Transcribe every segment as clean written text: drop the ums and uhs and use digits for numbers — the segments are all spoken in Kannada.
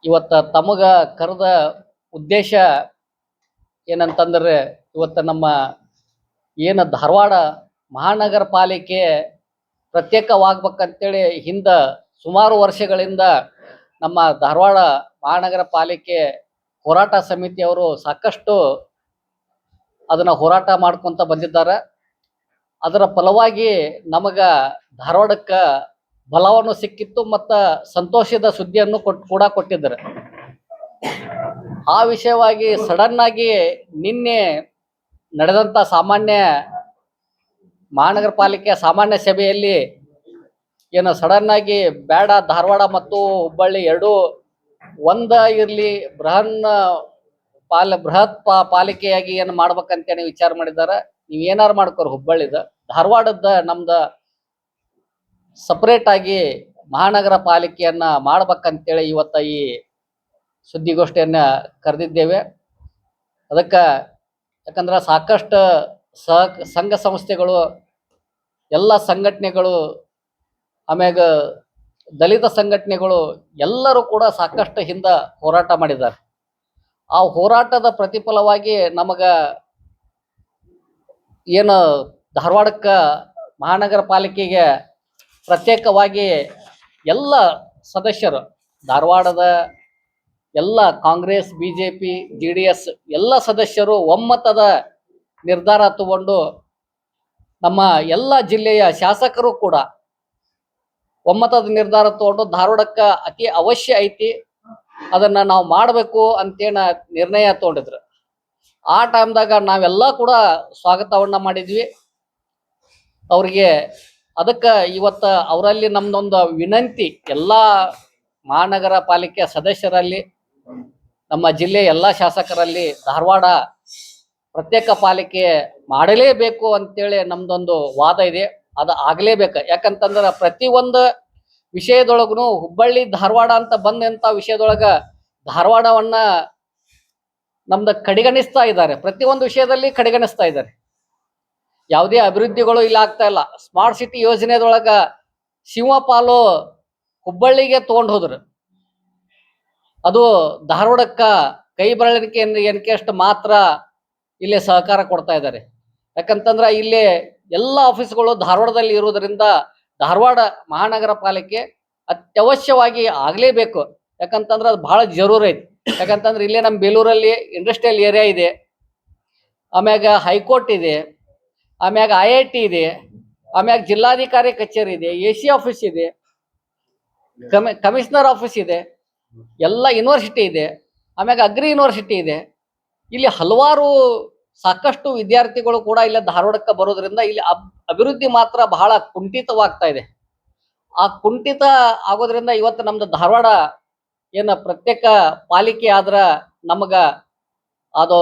ಇವತ್ತ ತಮಗ ಕರೆದ ಉದ್ದೇಶ ಏನಂತಂದ್ರೆ ಇವತ್ತ ನಮ್ಮ ಏನು ಧಾರವಾಡ ಮಹಾನಗರ ಪಾಲಿಕೆ ಪ್ರತ್ಯೇಕವಾಗ್ಬೇಕಂತೇಳಿ ಹಿಂದ ಸುಮಾರು ವರ್ಷಗಳಿಂದ ನಮ್ಮ ಧಾರವಾಡ ಮಹಾನಗರ ಪಾಲಿಕೆ ಹೋರಾಟ ಸಮಿತಿಯವರು ಸಾಕಷ್ಟು ಅದನ್ನ ಹೋರಾಟ ಮಾಡ್ಕೊಂತ ಬಂದಿದ್ದಾರೆ. ಅದರ ಫಲವಾಗಿ ನಮಗ ಧಾರವಾಡಕ್ಕ ಬಲವನ್ನು ಸಿಕ್ಕಿತ್ತು ಮತ್ತು ಸಂತೋಷದ ಸುದ್ದಿಯನ್ನು ಕೂಡ ಕೊಟ್ಟಿದ್ದಾರೆ. ಆ ವಿಷಯವಾಗಿ ಸಡನ್ ಆಗಿ ನಿನ್ನೆ ನಡೆದಂತ ಸಾಮಾನ್ಯ ಮಹಾನಗರ ಪಾಲಿಕೆ ಸಾಮಾನ್ಯ ಸಭೆಯಲ್ಲಿ ಏನು ಸಡನ್ ಆಗಿ ಬೇಡ ಧಾರವಾಡ ಮತ್ತು ಹುಬ್ಬಳ್ಳಿ ಎರಡು ಒಂದ ಇರ್ಲಿ ಬೃಹತ್ ಪಾಲಿಕೆಯಾಗಿ ಏನು ಮಾಡ್ಬೇಕಂತೇಳಿ ವಿಚಾರ ಮಾಡಿದ್ದಾರೆ. ನೀವ್ ಏನಾರು ಮಾಡ್ಕೋರಿ, ಹುಬ್ಬಳ್ಳಿದ ಧಾರವಾಡದ ನಮ್ದ ಸಪರೇಟ್ ಆಗಿ ಮಹಾನಗರ ಪಾಲಿಕೆಯನ್ನ ಮಾಡ್ಬೇಕಂತೇಳಿ ಇವತ್ತ ಈ ಸುದ್ದಿಗೋಷ್ಠಿಯನ್ನ ಕರೆದಿದ್ದೇವೆ. ಯಾಕಂದ್ರೆ ಸಾಕಷ್ಟು ಸಂಘ ಸಂಸ್ಥೆಗಳು, ಎಲ್ಲ ಸಂಘಟನೆಗಳು, ಆಮ್ಯಾಗ ದಲಿತ ಸಂಘಟನೆಗಳು ಎಲ್ಲರೂ ಕೂಡ ಸಾಕಷ್ಟು ಹಿಂದ ಹೋರಾಟ ಮಾಡಿದ್ದಾರೆ. ಆ ಹೋರಾಟದ ಪ್ರತಿಫಲವಾಗಿ ನಮಗ ಏನು ಧಾರವಾಡಕ್ಕ ಮಹಾನಗರ ಪಾಲಿಕೆಗೆ ಪ್ರತ್ಯೇಕವಾಗಿ ಎಲ್ಲ ಸದಸ್ಯರು, ಧಾರವಾಡದ ಎಲ್ಲ ಕಾಂಗ್ರೆಸ್, ಬಿಜೆಪಿ, JDS ಎಲ್ಲ ಸದಸ್ಯರು ಒಮ್ಮತದ ನಿರ್ಧಾರ ತಗೊಂಡು, ನಮ್ಮ ಎಲ್ಲ ಜಿಲ್ಲೆಯ ಶಾಸಕರು ಕೂಡ ಒಮ್ಮತದ ನಿರ್ಧಾರ ತಗೊಂಡು ಧಾರವಾಡಕ್ಕ ಅತಿ ಅವಶ್ಯ ಐತಿ, ಅದನ್ನ ನಾವು ಮಾಡಬೇಕು ಅಂತೇನ ನಿರ್ಣಯ ತಗೊಂಡಿದ್ರು. ಆ ಟೈಮ್ದಾಗ ನಾವೆಲ್ಲ ಕೂಡ ಸ್ವಾಗತವನ್ನ ಮಾಡಿದ್ವಿ ಅವ್ರಿಗೆ. ಅದಕ್ಕೆ ಇವತ್ತ ಅವರಲ್ಲಿ ನಮ್ದೊಂದು ವಿನಂತಿ, ಎಲ್ಲ ಮಹಾನಗರ ಪಾಲಿಕೆ ಸದಸ್ಯರಲ್ಲಿ, ನಮ್ಮ ಜಿಲ್ಲೆಯ ಎಲ್ಲ ಶಾಸಕರಲ್ಲಿ ಧಾರವಾಡ ಪ್ರತ್ಯೇಕ ಪಾಲಿಕೆ ಮಾಡಲೇಬೇಕು ಅಂತೇಳಿ ನಮ್ದೊಂದು ವಾದ ಇದೆ. ಅದು ಆಗಲೇಬೇಕು. ಯಾಕಂತಂದ್ರೆ ಪ್ರತಿಯೊಂದು ವಿಷಯದೊಳಗೂ ಹುಬ್ಬಳ್ಳಿ ಧಾರವಾಡ ಅಂತ ಬಂದಂಥ ವಿಷಯದೊಳಗ ಧಾರವಾಡವನ್ನ ನಮ್ದು ಕಡೆಗಣಿಸ್ತಾ ಇದ್ದಾರೆ. ಪ್ರತಿಯೊಂದು ವಿಷಯದಲ್ಲಿ ಕಡೆಗಣಿಸ್ತಾ ಇದ್ದಾರೆ. ಯಾವುದೇ ಅಭಿವೃದ್ಧಿಗಳು ಇಲ್ಲ, ಆಗ್ತಾ ಇಲ್ಲ. ಸ್ಮಾರ್ಟ್ ಸಿಟಿ ಯೋಜನೆದೊಳಗ ಶಿವಪಾಲು ಹುಬ್ಬಳ್ಳಿಗೆ ತಗೊಂಡು ಹೋದ್ರು. ಅದು ಧಾರವಾಡಕ್ಕ ಕೈ ಬೆರಳಿಕೆ ಎನ್ಕೆಷ್ಟು ಮಾತ್ರ ಇಲ್ಲಿ ಸಹಕಾರ ಕೊಡ್ತಾ ಇದ್ದಾರೆ. ಯಾಕಂತಂದ್ರೆ ಇಲ್ಲಿ ಎಲ್ಲ ಆಫೀಸ್ಗಳು ಧಾರವಾಡದಲ್ಲಿ ಇರುವುದರಿಂದ ಧಾರವಾಡ ಮಹಾನಗರ ಪಾಲಿಕೆ ಅತ್ಯವಶ್ಯವಾಗಿ ಆಗಲೇಬೇಕು. ಯಾಕಂತಂದ್ರೆ ಅದು ಬಹಳ ಜರೂರು ಐತಿ. ಯಾಕಂತಂದ್ರೆ ಇಲ್ಲೇ ನಮ್ಮ ಬೇಲೂರಲ್ಲಿ ಇಂಡಸ್ಟ್ರಿಯಲ್ ಏರಿಯಾ ಇದೆ, ಆಮ್ಯಾಗ ಹೈಕೋರ್ಟ್ ಇದೆ, ಆಮ್ಯಾಗ IIT ಇದೆ, ಆಮ್ಯಾಗ ಜಿಲ್ಲಾಧಿಕಾರಿ ಕಚೇರಿ ಇದೆ, AC ಆಫೀಸ್ ಇದೆ, ಕಮಿಷನರ್ ಆಫೀಸ್ ಇದೆ, ಎಲ್ಲ ಯೂನಿವರ್ಸಿಟಿ ಇದೆ, ಆಮ್ಯಾಗ ಅಗ್ರಿ ಯೂನಿವರ್ಸಿಟಿ ಇದೆ. ಇಲ್ಲಿ ಹಲವಾರು ಸಾಕಷ್ಟು ವಿದ್ಯಾರ್ಥಿಗಳು ಕೂಡ ಇಲ್ಲಿ ಧಾರವಾಡಕ್ಕೆ ಬರೋದ್ರಿಂದ ಇಲ್ಲಿ ಅಭಿವೃದ್ಧಿ ಮಾತ್ರ ಬಹಳ ಕುಂಠಿತವಾಗ್ತಾ ಇದೆ. ಆ ಕುಂಠಿತ ಆಗೋದ್ರಿಂದ ಇವತ್ತು ನಮ್ದು ಧಾರವಾಡ ಏನು ಪ್ರತ್ಯೇಕ ಪಾಲಿಕೆ ಆದ್ರ ನಮಗ ಅದು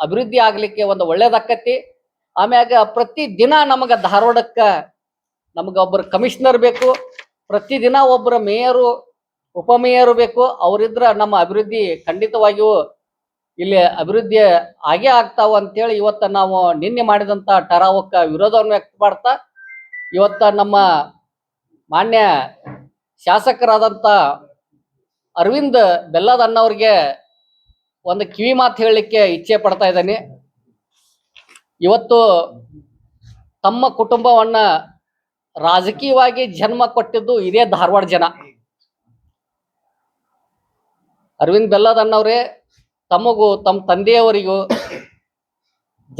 ಅಭಿವೃದ್ಧಿ ಆಗ್ಲಿಕ್ಕೆ ಒಂದು ಒಳ್ಳೇದಾಕತಿ. ಆಮ್ಯಾಗ ಪ್ರತಿ ದಿನ ನಮಗ ಧಾರವಾಡಕ್ಕ ನಮಗ ಒಬ್ಬರು ಕಮಿಷನರ್ ಬೇಕು, ಪ್ರತಿದಿನ ಒಬ್ಬರು ಮೇಯರು, ಉಪಮೇಯರು ಬೇಕು. ಅವರಿದ್ರ ನಮ್ಮ ಅಭಿವೃದ್ಧಿ ಖಂಡಿತವಾಗಿಯೂ ಇಲ್ಲಿ ಅಭಿವೃದ್ಧಿ ಆಗೇ ಆಗ್ತಾವ ಅಂತೇಳಿ ಇವತ್ತ ನಾವು ನಿನ್ನೆ ಮಾಡಿದಂತ ಠರಾವಕ್ಕ ವಿರೋಧವನ್ನು ವ್ಯಕ್ತ ಮಾಡ್ತಾ ಇವತ್ತ ನಮ್ಮ ಮಾನ್ಯ ಶಾಸಕರಾದಂತ ಅರವಿಂದ್ ಬೆಲ್ಲದ ಅಣ್ಣವ್ರಿಗೆ ಒಂದು ಕಿವಿ ಮಾತು ಹೇಳಲಿಕ್ಕೆ ಇಚ್ಛೆ ಪಡ್ತಾ ಇದ್ದಾನೆ. ಇವತ್ತು ತಮ್ಮ ಕುಟುಂಬವನ್ನ ರಾಜಕೀಯವಾಗಿ ಜನ್ಮ ಕೊಟ್ಟಿದ್ದು ಇದೇ ಧಾರವಾಡ ಜನ. ಅರವಿಂದ್ ಬೆಲ್ಲದ ಅಣ್ಣವ್ರೇ, ತಮಗೂ ತಮ್ಮ ತಂದೆಯವರಿಗೂ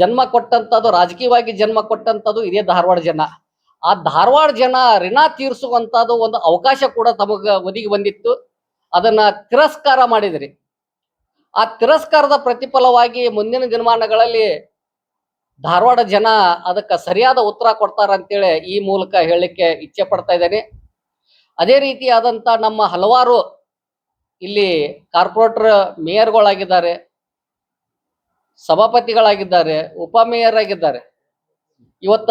ಜನ್ಮ ಕೊಟ್ಟಂಥದ್ದು, ರಾಜಕೀಯವಾಗಿ ಜನ್ಮ ಕೊಟ್ಟಂಥದ್ದು ಇದೇ ಧಾರವಾಡ ಜನ. ಆ ಧಾರವಾಡ ಜನ ಋಣ ತೀರಿಸುವಂಥದ್ದು ಒಂದು ಅವಕಾಶ ಕೂಡ ತಮಗ ಒದಗಿ ಬಂದಿತ್ತು. ಅದನ್ನ ತಿರಸ್ಕಾರ ಮಾಡಿದ್ರಿ. ಆ ತಿರಸ್ಕಾರದ ಪ್ರತಿಫಲವಾಗಿ ಮುಂದಿನ ದಿನಮಾನಗಳಲ್ಲಿ ಧಾರವಾಡ ಜನ ಅದಕ್ಕೆ ಸರಿಯಾದ ಉತ್ತರ ಕೊಡ್ತಾರ ಅಂತೇಳಿ ಈ ಮೂಲಕ ಹೇಳಲಿಕ್ಕೆ ಇಚ್ಛೆ ಪಡ್ತಾ ಇದ್ದೇನೆ. ಅದೇ ರೀತಿಯಾದಂಥ ನಮ್ಮ ಹಲವಾರು ಇಲ್ಲಿ ಕಾರ್ಪೊರೇಟರ್ ಮೇಯರ್ಗಳಾಗಿದ್ದಾರೆ, ಸಭಾಪತಿಗಳಾಗಿದ್ದಾರೆ, ಉಪಮೇಯರ್ ಆಗಿದ್ದಾರೆ. ಇವತ್ತ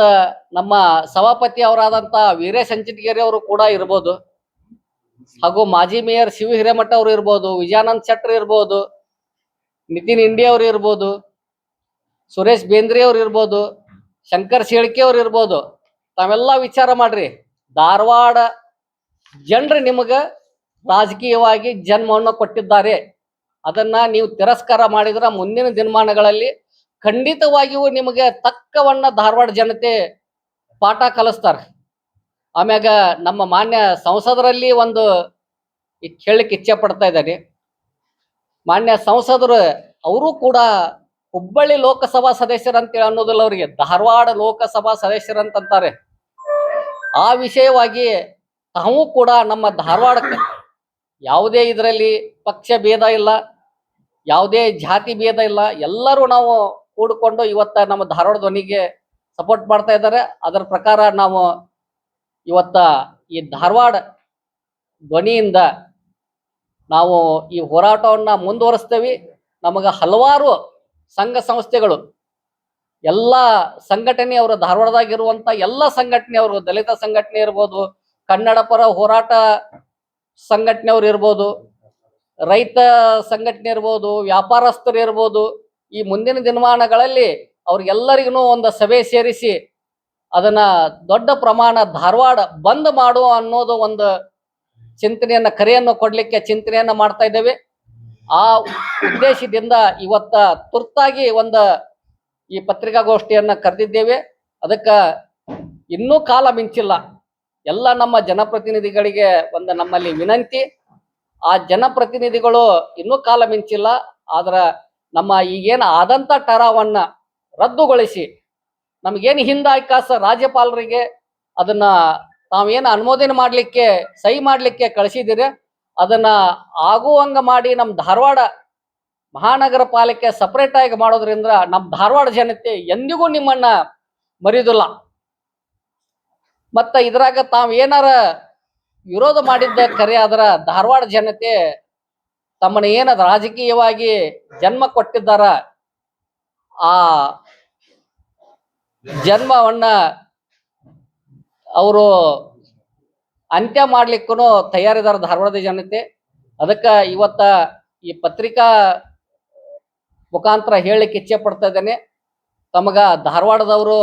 ನಮ್ಮ ಸಭಾಪತಿ ಅವರಾದಂಥ ವೀರೇಶ್ ಹಂಚಿಟಗೇರಿ ಅವರು ಕೂಡ ಇರ್ಬೋದು, ಹಾಗೂ ಮಾಜಿ ಮೇಯರ್ ಶಿವ ಹಿರೇಮಠ ಅವರು ಇರ್ಬೋದು, ವಿಜಯಾನಂದ್ ಶೆಟ್ಟರ್ ಇರ್ಬೋದು, ನಿತಿನ್ ಇಂಡಿ ಅವರು ಇರ್ಬೋದು, ಸುರೇಶ್ ಬೇಂದ್ರಿ ಅವ್ರು ಇರ್ಬೋದು, ಶಂಕರ್ ಶೇಳ್ಕೆ ಅವ್ರು ಇರ್ಬೋದು. ತಾವೆಲ್ಲ ವಿಚಾರ ಮಾಡ್ರಿ, ಧಾರವಾಡ ಜನರು ನಿಮಗೆ ರಾಜಕೀಯವಾಗಿ ಜನ್ಮವನ್ನು ಕೊಟ್ಟಿದ್ದಾರೆ. ಅದನ್ನ ನೀವು ತಿರಸ್ಕಾರ ಮಾಡಿದ್ರೆ ಮುಂದಿನ ದಿನಮಾನಗಳಲ್ಲಿ ಖಂಡಿತವಾಗಿಯೂ ನಿಮಗೆ ತಕ್ಕವನ್ನ ಧಾರವಾಡ ಜನತೆ ಪಾಠ ಕಲಿಸ್ತಾರೆ. ಆಮ್ಯಾಗ ನಮ್ಮ ಮಾನ್ಯ ಸಂಸದರಲ್ಲಿ ಒಂದು ಕೇಳಲಿಕ್ಕೆ ಇಚ್ಛೆ ಪಡ್ತಾ ಇದ್ದಾರೆ. ಮಾನ್ಯ ಸಂಸದರು ಅವರು ಕೂಡ ಹುಬ್ಬಳ್ಳಿ ಲೋಕಸಭಾ ಸದಸ್ಯರಂತೇಳಿ ಅನ್ನೋದಿಲ್ಲ, ಅವರಿಗೆ ಧಾರವಾಡ ಲೋಕಸಭಾ ಸದಸ್ಯರಂತಾರೆ. ಆ ವಿಷಯವಾಗಿ ತಾವು ಕೂಡ ನಮ್ಮ ಧಾರವಾಡಕ್ಕೆ ಯಾವುದೇ ಇದರಲ್ಲಿ ಪಕ್ಷ ಭೇದ ಇಲ್ಲ, ಯಾವುದೇ ಜಾತಿ ಭೇದ ಇಲ್ಲ, ಎಲ್ಲರೂ ನಾವು ಕೂಡಿಕೊಂಡು ಇವತ್ತ ನಮ್ಮ ಧಾರವಾಡ ಧ್ವನಿಗೆ ಸಪೋರ್ಟ್ ಮಾಡ್ತಾ ಇದ್ದಾರೆ. ಅದರ ಪ್ರಕಾರ ನಾವು ಇವತ್ತ ಈ ಧಾರವಾಡ ಧ್ವನಿಯಿಂದ ನಾವು ಈ ಹೋರಾಟವನ್ನ ಮುಂದುವರಿಸ್ತೇವೆ. ನಮಗೆ ಹಲವಾರು ಸಂಘ ಸಂಸ್ಥೆಗಳು, ಎಲ್ಲ ಸಂಘಟನೆಯವರು, ಧಾರವಾಡದಾಗಿರುವಂತ ಎಲ್ಲ ಸಂಘಟನೆಯವರು, ದಲಿತ ಸಂಘಟನೆ ಇರ್ಬೋದು, ಕನ್ನಡ ಪರ ಹೋರಾಟ ಸಂಘಟನೆಯವರು ಇರ್ಬೋದು, ರೈತ ಸಂಘಟನೆ ಇರ್ಬೋದು, ವ್ಯಾಪಾರಸ್ಥರು ಇರ್ಬೋದು, ಈ ಮುಂದಿನ ದಿನಮಾನಗಳಲ್ಲಿ ಅವ್ರಿಗೆಲ್ಲರಿಗೂ ಒಂದು ಸಭೆ ಸೇರಿಸಿ ಅದನ್ನ ದೊಡ್ಡ ಪ್ರಮಾಣ ಧಾರವಾಡ ಬಂದ್ ಮಾಡುವ ಅನ್ನೋದು ಒಂದು ಚಿಂತನೆಯನ್ನ, ಕರೆಯನ್ನು ಕೊಡ್ಲಿಕ್ಕೆ ಚಿಂತನೆಯನ್ನ ಮಾಡ್ತಾ ಇದ್ದೇವೆ. ಆ ಉದ್ದೇಶದಿಂದ ಇವತ್ತ ತುರ್ತಾಗಿ ಈ ಪತ್ರಿಕಾಗೋಷ್ಠಿಯನ್ನ ಕರೆದಿದ್ದೇವೆ. ಅದಕ್ಕ ಇನ್ನೂ ಕಾಲ ಮಿಂಚಿಲ್ಲ. ಎಲ್ಲ ನಮ್ಮ ಜನಪ್ರತಿನಿಧಿಗಳಿಗೆ ನಮ್ಮಲ್ಲಿ ವಿನಂತಿ, ಆ ಜನಪ್ರತಿನಿಧಿಗಳು ಇನ್ನೂ ಕಾಲ ಮಿಂಚಿಲ್ಲ, ಆದ್ರ ನಮ್ಮ ಈಗೇನು ಆದಂತ ಟರಾವನ್ನ ರದ್ದುಗೊಳಿಸಿ ನಮಗೇನು ಹಿಂದಾಯ್ಕಾಸ ರಾಜ್ಯಪಾಲರಿಗೆ ಅದನ್ನ ತಾವೇನು ಅನುಮೋದನೆ ಮಾಡ್ಲಿಕ್ಕೆ, ಸಹಿ ಮಾಡ್ಲಿಕ್ಕೆ ಕಳಿಸಿದಿರಿ, ಅದನ್ನ ಆಗುವಂಗ ಮಾಡಿ ನಮ್ಮ ಧಾರವಾಡ ಮಹಾನಗರ ಪಾಲಿಕೆ ಸಪರೇಟ್ ಆಗಿ ಮಾಡೋದ್ರಿಂದ ನಮ್ಮ ಧಾರವಾಡ ಜನತೆ ಎಂದಿಗೂ ನಿಮ್ಮನ್ನ ಮರೆಯುವುದಿಲ್ಲ. ಮತ್ತ ಇದ್ರಾಗ ತಾವ್ ಏನಾರ ವಿರೋಧ ಮಾಡಿದ್ದ ಕರೆ ಆದ್ರ ಧಾರವಾಡ ಜನತೆ ತಮ್ಮನ್ನ ಏನ ರಾಜಕೀಯವಾಗಿ ಜನ್ಮ ಕೊಟ್ಟಿದ್ದಾರ, ಆ ಜನ್ಮವನ್ನ ಅವರು ಅಂತ್ಯ ಮಾಡ್ಲಿಕ್ಕೂ ತಯಾರಿದಾರ ಧಾರವಾಡದ ಜನತೆ. ಅದಕ್ಕ ಇವತ್ತ ಈ ಪತ್ರಿಕಾ ಮುಖಾಂತರ ಹೇಳಲಿಕ್ಕೆ ಇಚ್ಛೆ ಪಡ್ತಾ ಇದ್ದೇನೆ. ತಮಗ ಧಾರವಾಡದವರು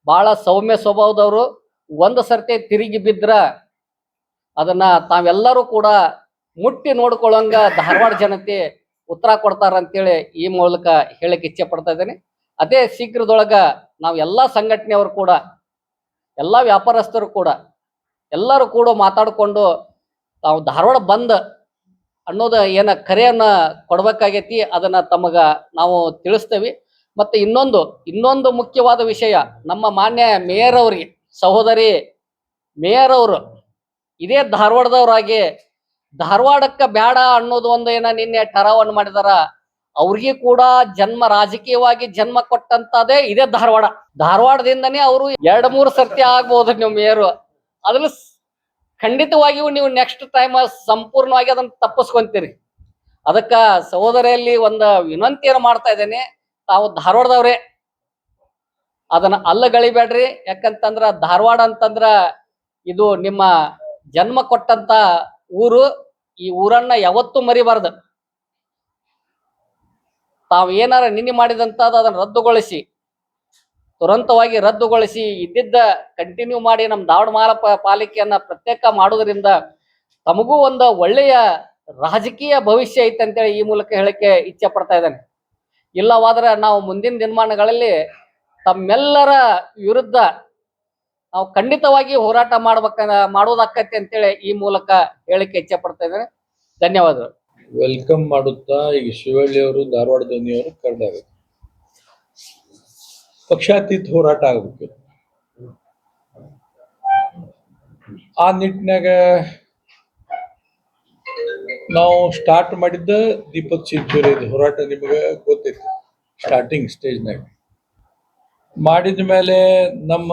ಬಹಳ ಸೌಮ್ಯ ಸ್ವಭಾವದವರು, ಒಂದು ಸರ್ತಿ ತಿರುಗಿ ಬಿದ್ರ ಅದನ್ನ ತಾವೆಲ್ಲರೂ ಕೂಡ ಮುಟ್ಟಿ ನೋಡ್ಕೊಳ್ಳಂಗ ಧಾರವಾಡ ಜನತೆ ಉತ್ತರ ಕೊಡ್ತಾರ ಅಂತೇಳಿ ಈ ಮೂಲಕ ಹೇಳಕ್ಕೆ ಇಚ್ಛೆ ಪಡ್ತಾ ಇದ್ದೇನೆ. ಅದೇ ಶೀಘ್ರದೊಳಗ ನಾವು ಎಲ್ಲಾ ಸಂಘಟನೆಯವರು ಕೂಡ, ಎಲ್ಲಾ ವ್ಯಾಪಾರಸ್ಥರು ಕೂಡ, ಎಲ್ಲರೂ ಕೂಡ ಮಾತಾಡಿಕೊಂಡು ತಾವು ಧಾರವಾಡ ಬಂದ್ ಅನ್ನೋದು ಏನ ಕರೆಯನ್ನ ಕೊಡ್ಬೇಕಾಗೈತಿ, ಅದನ್ನ ತಮಗ ನಾವು ತಿಳಿಸ್ತೇವೆ. ಮತ್ತೆ ಇನ್ನೊಂದು ಮುಖ್ಯವಾದ ವಿಷಯ, ನಮ್ಮ ಮಾನ್ಯ ಮೇಯರ್ ಅವ್ರಿಗೆ, ಸಹೋದರಿ ಮೇಯರ್ ಅವರು ಇದೇ ಧಾರವಾಡದವರಾಗಿ ಧಾರವಾಡಕ್ಕ ಬೇಡ ಅನ್ನೋದು ಏನ ನಿನ್ನೆ ಟರಾವನ್ನ ಮಾಡಿದಾರ. ಅವ್ರಿಗೆ ಕೂಡ ರಾಜಕೀಯವಾಗಿ ಜನ್ಮ ಕೊಟ್ಟಂತದೇ ಇದೇ ಧಾರವಾಡದಿಂದನೇ ಅವರು 2-3 ಸರ್ತಿ ಆಗ್ಬಹುದು ನೀವು ಮೇಯರು. ಅದ್ರಲ್ಲಿ ಖಂಡಿತವಾಗಿಯೂ ನೀವು ನೆಕ್ಸ್ಟ್ ಟೈಮ್ ಸಂಪೂರ್ಣವಾಗಿ ಅದನ್ನ ತಪ್ಪಿಸ್ಕೊಂತೀರಿ. ಅದಕ್ಕ ಸಹೋದರಿಯಲ್ಲಿ ವಿನಂತಿಯನ್ನು ಮಾಡ್ತಾ ಇದ್ದೇನೆ, ತಾವು ಧಾರವಾಡದವ್ರೆ ಅದನ್ನ ಅಲ್ಲಗಳಿಬೇಡ್ರಿ. ಯಾಕಂತಂದ್ರ ಧಾರವಾಡ ಅಂತಂದ್ರ ಇದು ನಿಮ್ಮ ಜನ್ಮ ಕೊಟ್ಟಂತ ಊರು. ಈ ಊರನ್ನ ಯಾವತ್ತೂ ಮರಿಬಾರ್ದು. ತಾವು ಏನಾರ ನಿನ್ನೆ ಮಾಡಿದಂತದ್ದು ಅದನ್ನ ರದ್ದುಗೊಳಿಸಿ, ತುರಂತವಾಗಿ ರದ್ದುಗೊಳಿಸಿ ಇದ್ದಿದ್ದ ಕಂಟಿನ್ಯೂ ಮಾಡಿ ನಮ್ಮ ಧಾರವಾಡ ಪಾಲಿಕೆಯನ್ನ ಪ್ರತ್ಯೇಕ ಮಾಡೋದ್ರಿಂದ ತಮಗೂ ಒಳ್ಳೆಯ ರಾಜಕೀಯ ಭವಿಷ್ಯ ಐತೆ ಅಂತೇಳಿ ಈ ಮೂಲಕ ಹೇಳಕ್ಕೆ ಇಚ್ಛೆ ಪಡ್ತಾ ಇದ್ದೇನೆ. ಇಲ್ಲವಾದ್ರೆ ನಾವು ಮುಂದಿನ ದಿನಮಾನಗಳಲ್ಲಿ ತಮ್ಮೆಲ್ಲರ ವಿರುದ್ಧ ನಾವು ಖಂಡಿತವಾಗಿ ಹೋರಾಟ ಮಾಡೋದಾಕತ್ತೆ ಅಂತೇಳಿ ಈ ಮೂಲಕ ಹೇಳಿಕೆ ಇಚ್ಛೆ ಪಡ್ತಾ ಇದ್ದೇನೆ. ಧನ್ಯವಾದಗಳು. ವೆಲ್ಕಮ್ ಮಾಡುತ್ತಾ ಈಗ ಶಿವಳ್ಳಿ ಅವರು, ಧಾರವಾಡ ಧ್ವನಿಯವರು ಕರೆದಾಗ ಪಕ್ಷಾತೀತ ಹೋರಾಟ ಆಗ್ಬೇಕು. ಆ ನಿಟ್ಟಿನಾಗ ನಾವು ಸ್ಟಾರ್ಟ್ ಮಾಡಿದ್ದ ದೀಪಕ್ ಚಿಂಚೋಳಿ ಹೋರಾಟ ನಿಮಗೆ ಗೊತ್ತೈತಿ. ಸ್ಟಾರ್ಟಿಂಗ್ ಸ್ಟೇಜ್ನಾಗ ಮಾಡಿದ ಮೇಲೆ ನಮ್ಮ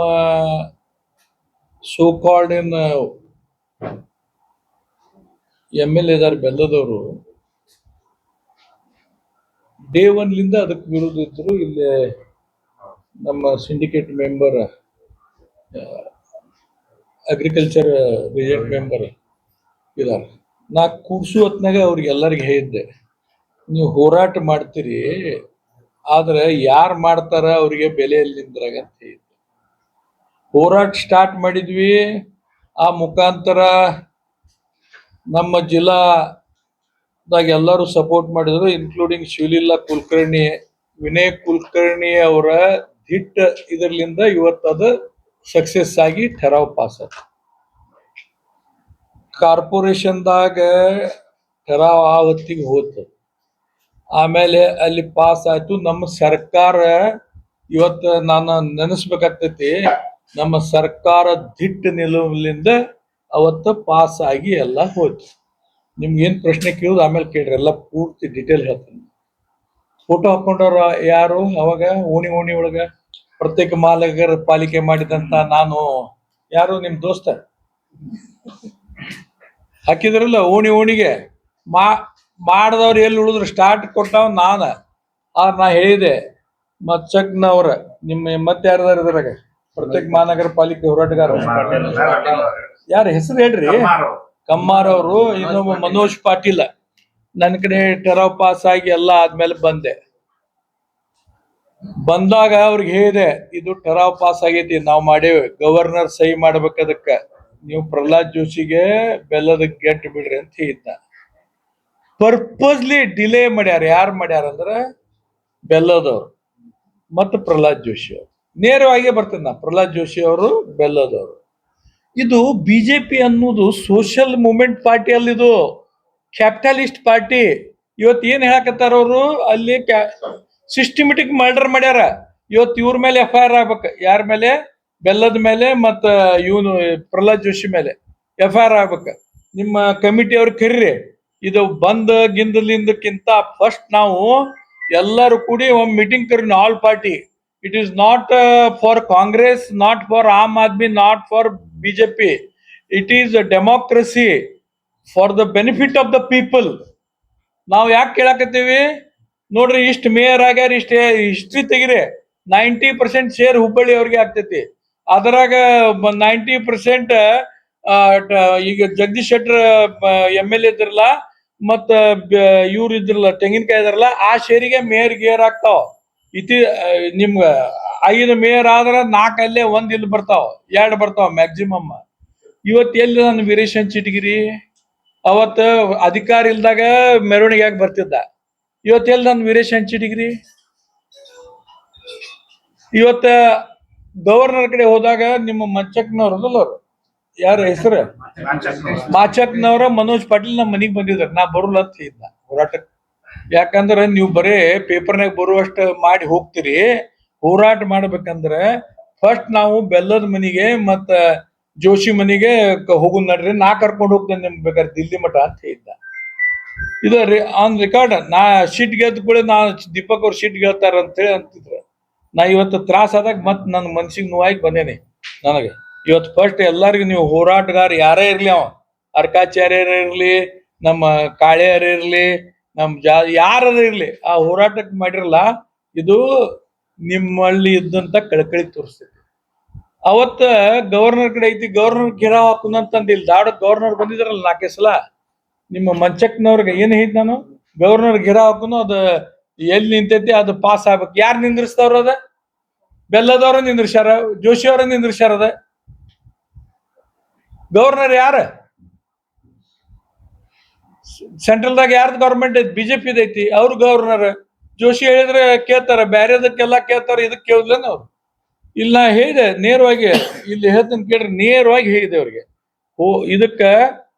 ಸೋಕಾಲ್ಡ್ MLA ಇದಾರೆ ಬೆಲ್ಲದವರು, ಡೇ 1 ಅದಕ್ಕೆ ವಿರೋಧ ಇದ್ರು. ಇಲ್ಲಿ ನಮ್ಮ syndicate member, agriculture regent member ಇದಾರೆ. ನಾ ಕೂಡ್ಸು ಹೊತ್ನಾಗ ಅವ್ರಿಗೆಲ್ಲರಿಗೆ ಹೇಳಿದ್ದೆ, ನೀವು ಹೋರಾಟ ಮಾಡ್ತೀರಿ, ಆದ್ರೆ ಯಾರು ಮಾಡ್ತಾರ ಅವ್ರಿಗೆ ಬೆಲೆಯಲ್ಲಿ ನಿಂದ್ರಾಗ ಅಂತ ಹೇಳಿದ್ದೆ. ಹೋರಾಟ ಸ್ಟಾರ್ಟ್ ಮಾಡಿದ್ವಿ. ಆ ಮುಖಾಂತರ ನಮ್ಮ ಜಿಲ್ಲಾದಾಗ ಎಲ್ಲರೂ ಸಪೋರ್ಟ್ ಮಾಡಿದ್ರು, ಇನ್ಕ್ಲೂಡಿಂಗ್ ಶಿವಲೀಲಾ ಕುಲಕರ್ಣಿ, ವಿನಯ್ ಕುಲಕರ್ಣಿ ಅವರ ಹಿಟ್ ಇದರ್ಲಿಂದ ಇವತ್ತದು ಸಕ್ಸಸ್ ಆಗಿ ಠರಾವ್ ಪಾಸ್ ಆಯ್ತು. ಕಾರ್ಪೊರೇಷನ್ದಾಗ ಠರಾವ್ ಆ ಹೊತ್ತಿಗೆ ಹೋಯ್ತು, ಆಮೇಲೆ ಅಲ್ಲಿ ಪಾಸ್ ಆಯ್ತು. ನಮ್ಮ ಸರ್ಕಾರ ಇವತ್ತು ನಾನು ನೆನೆಸ್ಬೇಕಾಗ್ತೈತಿ, ನಮ್ಮ ಸರ್ಕಾರ ದಿಟ್ಟ ನಿಲುವಿನಿಂದ ಅವತ್ತು ಪಾಸ್ ಆಗಿ ಎಲ್ಲ ಹೋಯ್ತು. ನಿಮ್ಗೆ ಏನ್ ಪ್ರಶ್ನೆ ಕೇಳೋದು ಆಮೇಲೆ ಕೇಳ್ರಿ, ಎಲ್ಲ ಪೂರ್ತಿ ಡಿಟೇಲ್ ಹೇಳ್ತೀನಿ. ಫೋಟೋ ಹಾಕೊಂಡವ್ರ ಯಾರು ಅವಾಗ ಓಣಿ ಒಳಗ ಪ್ರತ್ಯೇಕ ಮಹಾನಗರ ಪಾಲಿಕೆ ಮಾಡಿದಂತ ನಾನು ಯಾರು ನಿಮ್ ದೋಸ್ತ ಹಾಕಿದ್ರಲ್ಲ ಓಣಿಗೆ ಮಾಡಿದವ್ರು ಎಲ್ಲಿ ಉಳಿದ್ರು ಸ್ಟಾರ್ಟ್ ಕೊಟ್ಟವ್ ನಾನ. ನಾ ಹೇಳಿದೆ ಮಚ್ಚಕ್ನವ್ರ ನಿಮ್ಮ ಮತ್ತೆ ಯಾರ್ದಾರ ಇದ್ರಾಗ ಪ್ರತ್ಯೇಕ ಮಹಾನಗರ ಪಾಲಿಕೆ ಹೋರಾಟಗಾರ ಯಾರ ಹೆಸರು ಹೇಳ್ರಿ, ಕಮ್ಮಾರ್ ಅವರು, ಇನ್ನೊಬ್ಬ ಮನೋಜ್ ಪಾಟೀಲ್. ನನ್ನ ಕಡೆ ಟೆರಾವ್ ಪಾಸ್ ಆಗಿ ಎಲ್ಲ ಆದ್ಮೇಲೆ ಬಂದಾಗ ಅವ್ರಿಗೆ ಹೇಳಿದೆ ಇದು ಟೆರಾವ್ ಪಾಸ್ ಆಗೈತಿ, ನಾವು ಮಾಡೇವಿ, ಗವರ್ನರ್ ಸಹಿ ಮಾಡ್ಬೇಕದಕ್ಕ, ನೀವು ಪ್ರಹ್ಲಾದ್ ಜೋಶಿಗೆ ಬೆಲ್ಲದ ಗೆಂಟ್ ಬಿಡ್ರಿ ಅಂತ ಹೇಳಿದ್ದ. ಪರ್ಪಸ್ಲಿ ಡಿಲೇ ಮಾಡ್ಯಾರ. ಯಾರು ಮಾಡ್ಯಾರ ಅಂದ್ರೆ ಬೆಲ್ಲದವ್ರು ಮತ್ತು ಪ್ರಹ್ಲಾದ್ ಜೋಶಿ ಅವರು. ನೇರವಾಗಿ ಬರ್ತದೆ ನಾ, ಪ್ರಹ್ಲಾದ್ ಜೋಶಿ ಅವರು ಬೆಲ್ಲದವರು. ಇದು ಬಿಜೆಪಿ ಅನ್ನೋದು ಸೋಷಿಯಲ್ ಮೂವ್ಮೆಂಟ್ ಪಾರ್ಟಿ ಅಲ್ಲ, ಇದು ಕ್ಯಾಪಿಟಲಿಸ್ಟ್ ಪಾರ್ಟಿ. ಇವತ್ತು ಏನ್ ಹೇಳಕತ್ತಾರ ಅವರು, ಅಲ್ಲಿ ಸಿಸ್ಟಮೆಟಿಕ್ ಮರ್ಡರ್ ಮಾಡ್ಯಾರ. ಇವತ್ತು ಇವ್ರ ಮೇಲೆ FIR ಆಗ್ಬೇಕು. ಯಾರ ಮೇಲೆ? ಬೆಲ್ಲದ ಮೇಲೆ ಮತ್ತ ಇವನು ಪ್ರಹ್ಲಾದ್ ಜೋಶಿ ಮೇಲೆ FIR ಆಗ್ಬೇಕು. ನಿಮ್ಮ ಕಮಿಟಿ ಅವ್ರು ಕರೀರಿ. ಇದು ಬಂದ್ ಗಿಂದಲಿಂದಕ್ಕಿಂತ ಫಸ್ಟ್ ನಾವು ಎಲ್ಲರೂ ಕೂಡಿ ಒಂದು ಮೀಟಿಂಗ್ ಕರೀನಿ, all party. It is not for Congress, not for Aam Aadmi, not for BJP. It is democracy for the benefit of the people. ನಾವು ಯಾಕೆ ಕೇಳಾಕತ್ತೀವಿ ನೋಡ್ರಿ, ಇಷ್ಟು ಮೇಯರ್ ಆಗ್ಯಾರ, ಹಿಸ್ಟ್ರಿ ತೆಗಿರಿ. 90% ಶೇರ್ ಹುಬ್ಬಳ್ಳಿ ಅವ್ರಿಗೆ ಆಗ್ತೈತಿ. ಅದರಾಗ 90% ಈಗ ಜಗದೀಶ್ ಶೆಟ್ಟರ್ MLA ಇದ್ರಲ್ಲ, ಮತ್ತ ಇವ್ರು ಇದ್ರಲ್ಲ ತೆಂಗಿನಕಾಯಿ ಇದ್ರಲ್ಲ, ಆ ಶೇರಿಗೆ ಮೇಯರ್ ಗೇರ್ ಆಗ್ತಾವ. ನಿಮ್ಗ 5 ಮೇಯರ್ ಆದ್ರ 4 ಅಲ್ಲೇ 1 ಇಲ್ಲಿ ಬರ್ತಾವ, 2 ಬರ್ತಾವ ಮ್ಯಾಕ್ಸಿಮಮ್. ಇವತ್ತು ಎಲ್ಲಿ ನಾನು ವೀರೇಶನ್ ಚಿಟಗಿರಿ ಅವತ್ತು ಅಧಿಕಾರ ಇಲ್ದಾಗ ಮೆರವಣಿಗೆ ಆಗಿ ಬರ್ತಿದ್ದ. ಇವತ್ತೆಲ್ಲಿ ನಾನು ವೀರೇಶನ್ ಚಿಟಗಿರಿ. ಇವತ್ತ ಗವರ್ನರ್ ಕಡೆ ಹೋದಾಗ ನಿಮ್ಮ ಮಂಚಕ್ನವ್ರ ಅವ್ರು ಯಾರ ಹೆಸರು ಮಾಚಕ್ನವರ ಮನೋಜ್ ಪಾಟೀಲ್ ನಮ್ಮ ಮನೆಗೆ ಬಂದಿದ್ದಾರೆ. ನಾ ಬರೋಲ್ಲ ಅಂತ ಹೇಳಿದ್ನ ಹೋರಾಟಕ್ಕೆ. ಯಾಕಂದ್ರೆ ನೀವು ಬರೇ ಪೇಪರ್ನಾಗ ಬರುವಷ್ಟ ಮಾಡಿ ಹೋಗ್ತೀರಿ. ಹೋರಾಟ ಮಾಡ್ಬೇಕಂದ್ರೆ ಫಸ್ಟ್ ನಾವು ಬೆಲ್ಲದ ಮನಿಗೆ ಮತ್ತ ಜೋಶಿ ಮನಿಗೆ ಹೋಗುದ್ ನಡ್ರಿ, ನಾ ಕರ್ಕೊಂಡು ಹೋಗ್ತೇನೆ ನಿಮ್ಗೆ ಬೇಕಾದ್ರೆ ದಿಲ್ಲಿ ಮಠ ಅಂತ ಹೇಳಿದ್ದ. ಇದು ಆನ್ ರೆಕಾರ್ಡ್. ನಾ ಶೀಟ್ ಗೆದ್ದ ಕೂಡ ನಾ ದೀಪಕ್ ಅವ್ರು ಶೀಟ್ ಗೆಲ್ತಾರ ಅಂತ ಹೇಳಿ ಅಂತಿದ್ರು. ನಾ ಇವತ್ತು ತ್ರಾಸ ಆದಾಗ ಮತ್ ನನ್ನ ಮನ್ಸಿಗೆ ನೋವಾಗಿ ಬಂದೇನೆ. ನನಗೆ ಇವತ್ತು ಫಸ್ಟ್ ಎಲ್ಲರಿಗೂ ನೀವು ಹೋರಾಟಗಾರ ಯಾರೇ ಇರ್ಲಿ, ಅವ ಅರ್ಕಾಚಾರ್ಯರ ಇರ್ಲಿ, ನಮ್ಮ ಕಾಳೆಯರ ಇರ್ಲಿ, ನಮ್ ಯಾರ ಇರ್ಲಿ, ಆ ಹೋರಾಟಕ್ಕೆ ಮಾಡಿರಲ್ಲ, ಇದು ನಿಮ್ಮಲ್ಲಿ ಇದ್ದಂತ ಕಳಕಳಿ ತೋರಿಸ್ತೈತಿ. ಅವತ್ತ ಗವರ್ನರ್ ಕಡೆ ಐತಿ, ಗವರ್ನರ್ ಗಿರಾವ್ ಹಾಕುನಂತಂದು ಇಲ್ಲಿ ದಾಡ ಗವರ್ನರ್ ಬಂದಿದ್ರಲ್ಲ 4 ಸಲ, ನಿಮ್ಮ ಮಂಚಕ್ನವ್ರಿಗೆ ಏನ್ ಹೇಳಿದ್ ನಾನು, ಗವರ್ನರ್ ಗಿರಾ ಹಾಕುನು ಅದು ಎಲ್ಲಿ ನಿಂತೈತಿ ಅದು ಪಾಸ್ ಆಗ್ಬೇಕು. ಯಾರು ನಿಂದ್ರಿಸ್ತಾವ್ರ? ಅದ ಬೆಲ್ಲದವ್ರ ನಿಂದ್ರಿಸ್ಯಾರ, ಜೋಶಿ ಅವ್ರ ನಿಂದ್ರಿಸ್ಯಾರ. ಅದ ಗವರ್ನರ್ ಯಾರ? ಸೆಂಟ್ರಲ್ದಾಗ ಯಾರ್ದು ಗವರ್ಮೆಂಟ್ ಐತಿ? ಬಿಜೆಪಿ ಐತಿ, ಅವ್ರು ಗವರ್ನರ್. ಜೋಶಿ ಹೇಳಿದ್ರೆ ಕೇಳ್ತಾರ, ಬ್ಯಾರೆದಕ್ಕೆಲ್ಲ ಕೇಳ್ತಾರ, ಇದಕ್ಕೆ ಕೇಳಿದ್ಲೇನ ಅವ್ರು? ಇಲ್ಲ, ಹೇಳಿದೆ ನೇರವಾಗಿ, ಇಲ್ಲಿ ಹೇಳ್ತೀನಿ ಕೇಳ್ರಿ, ನೇರವಾಗಿ ಹೇಳಿದೆ ಅವ್ರಿಗೆ. ಇದಕ್ಕ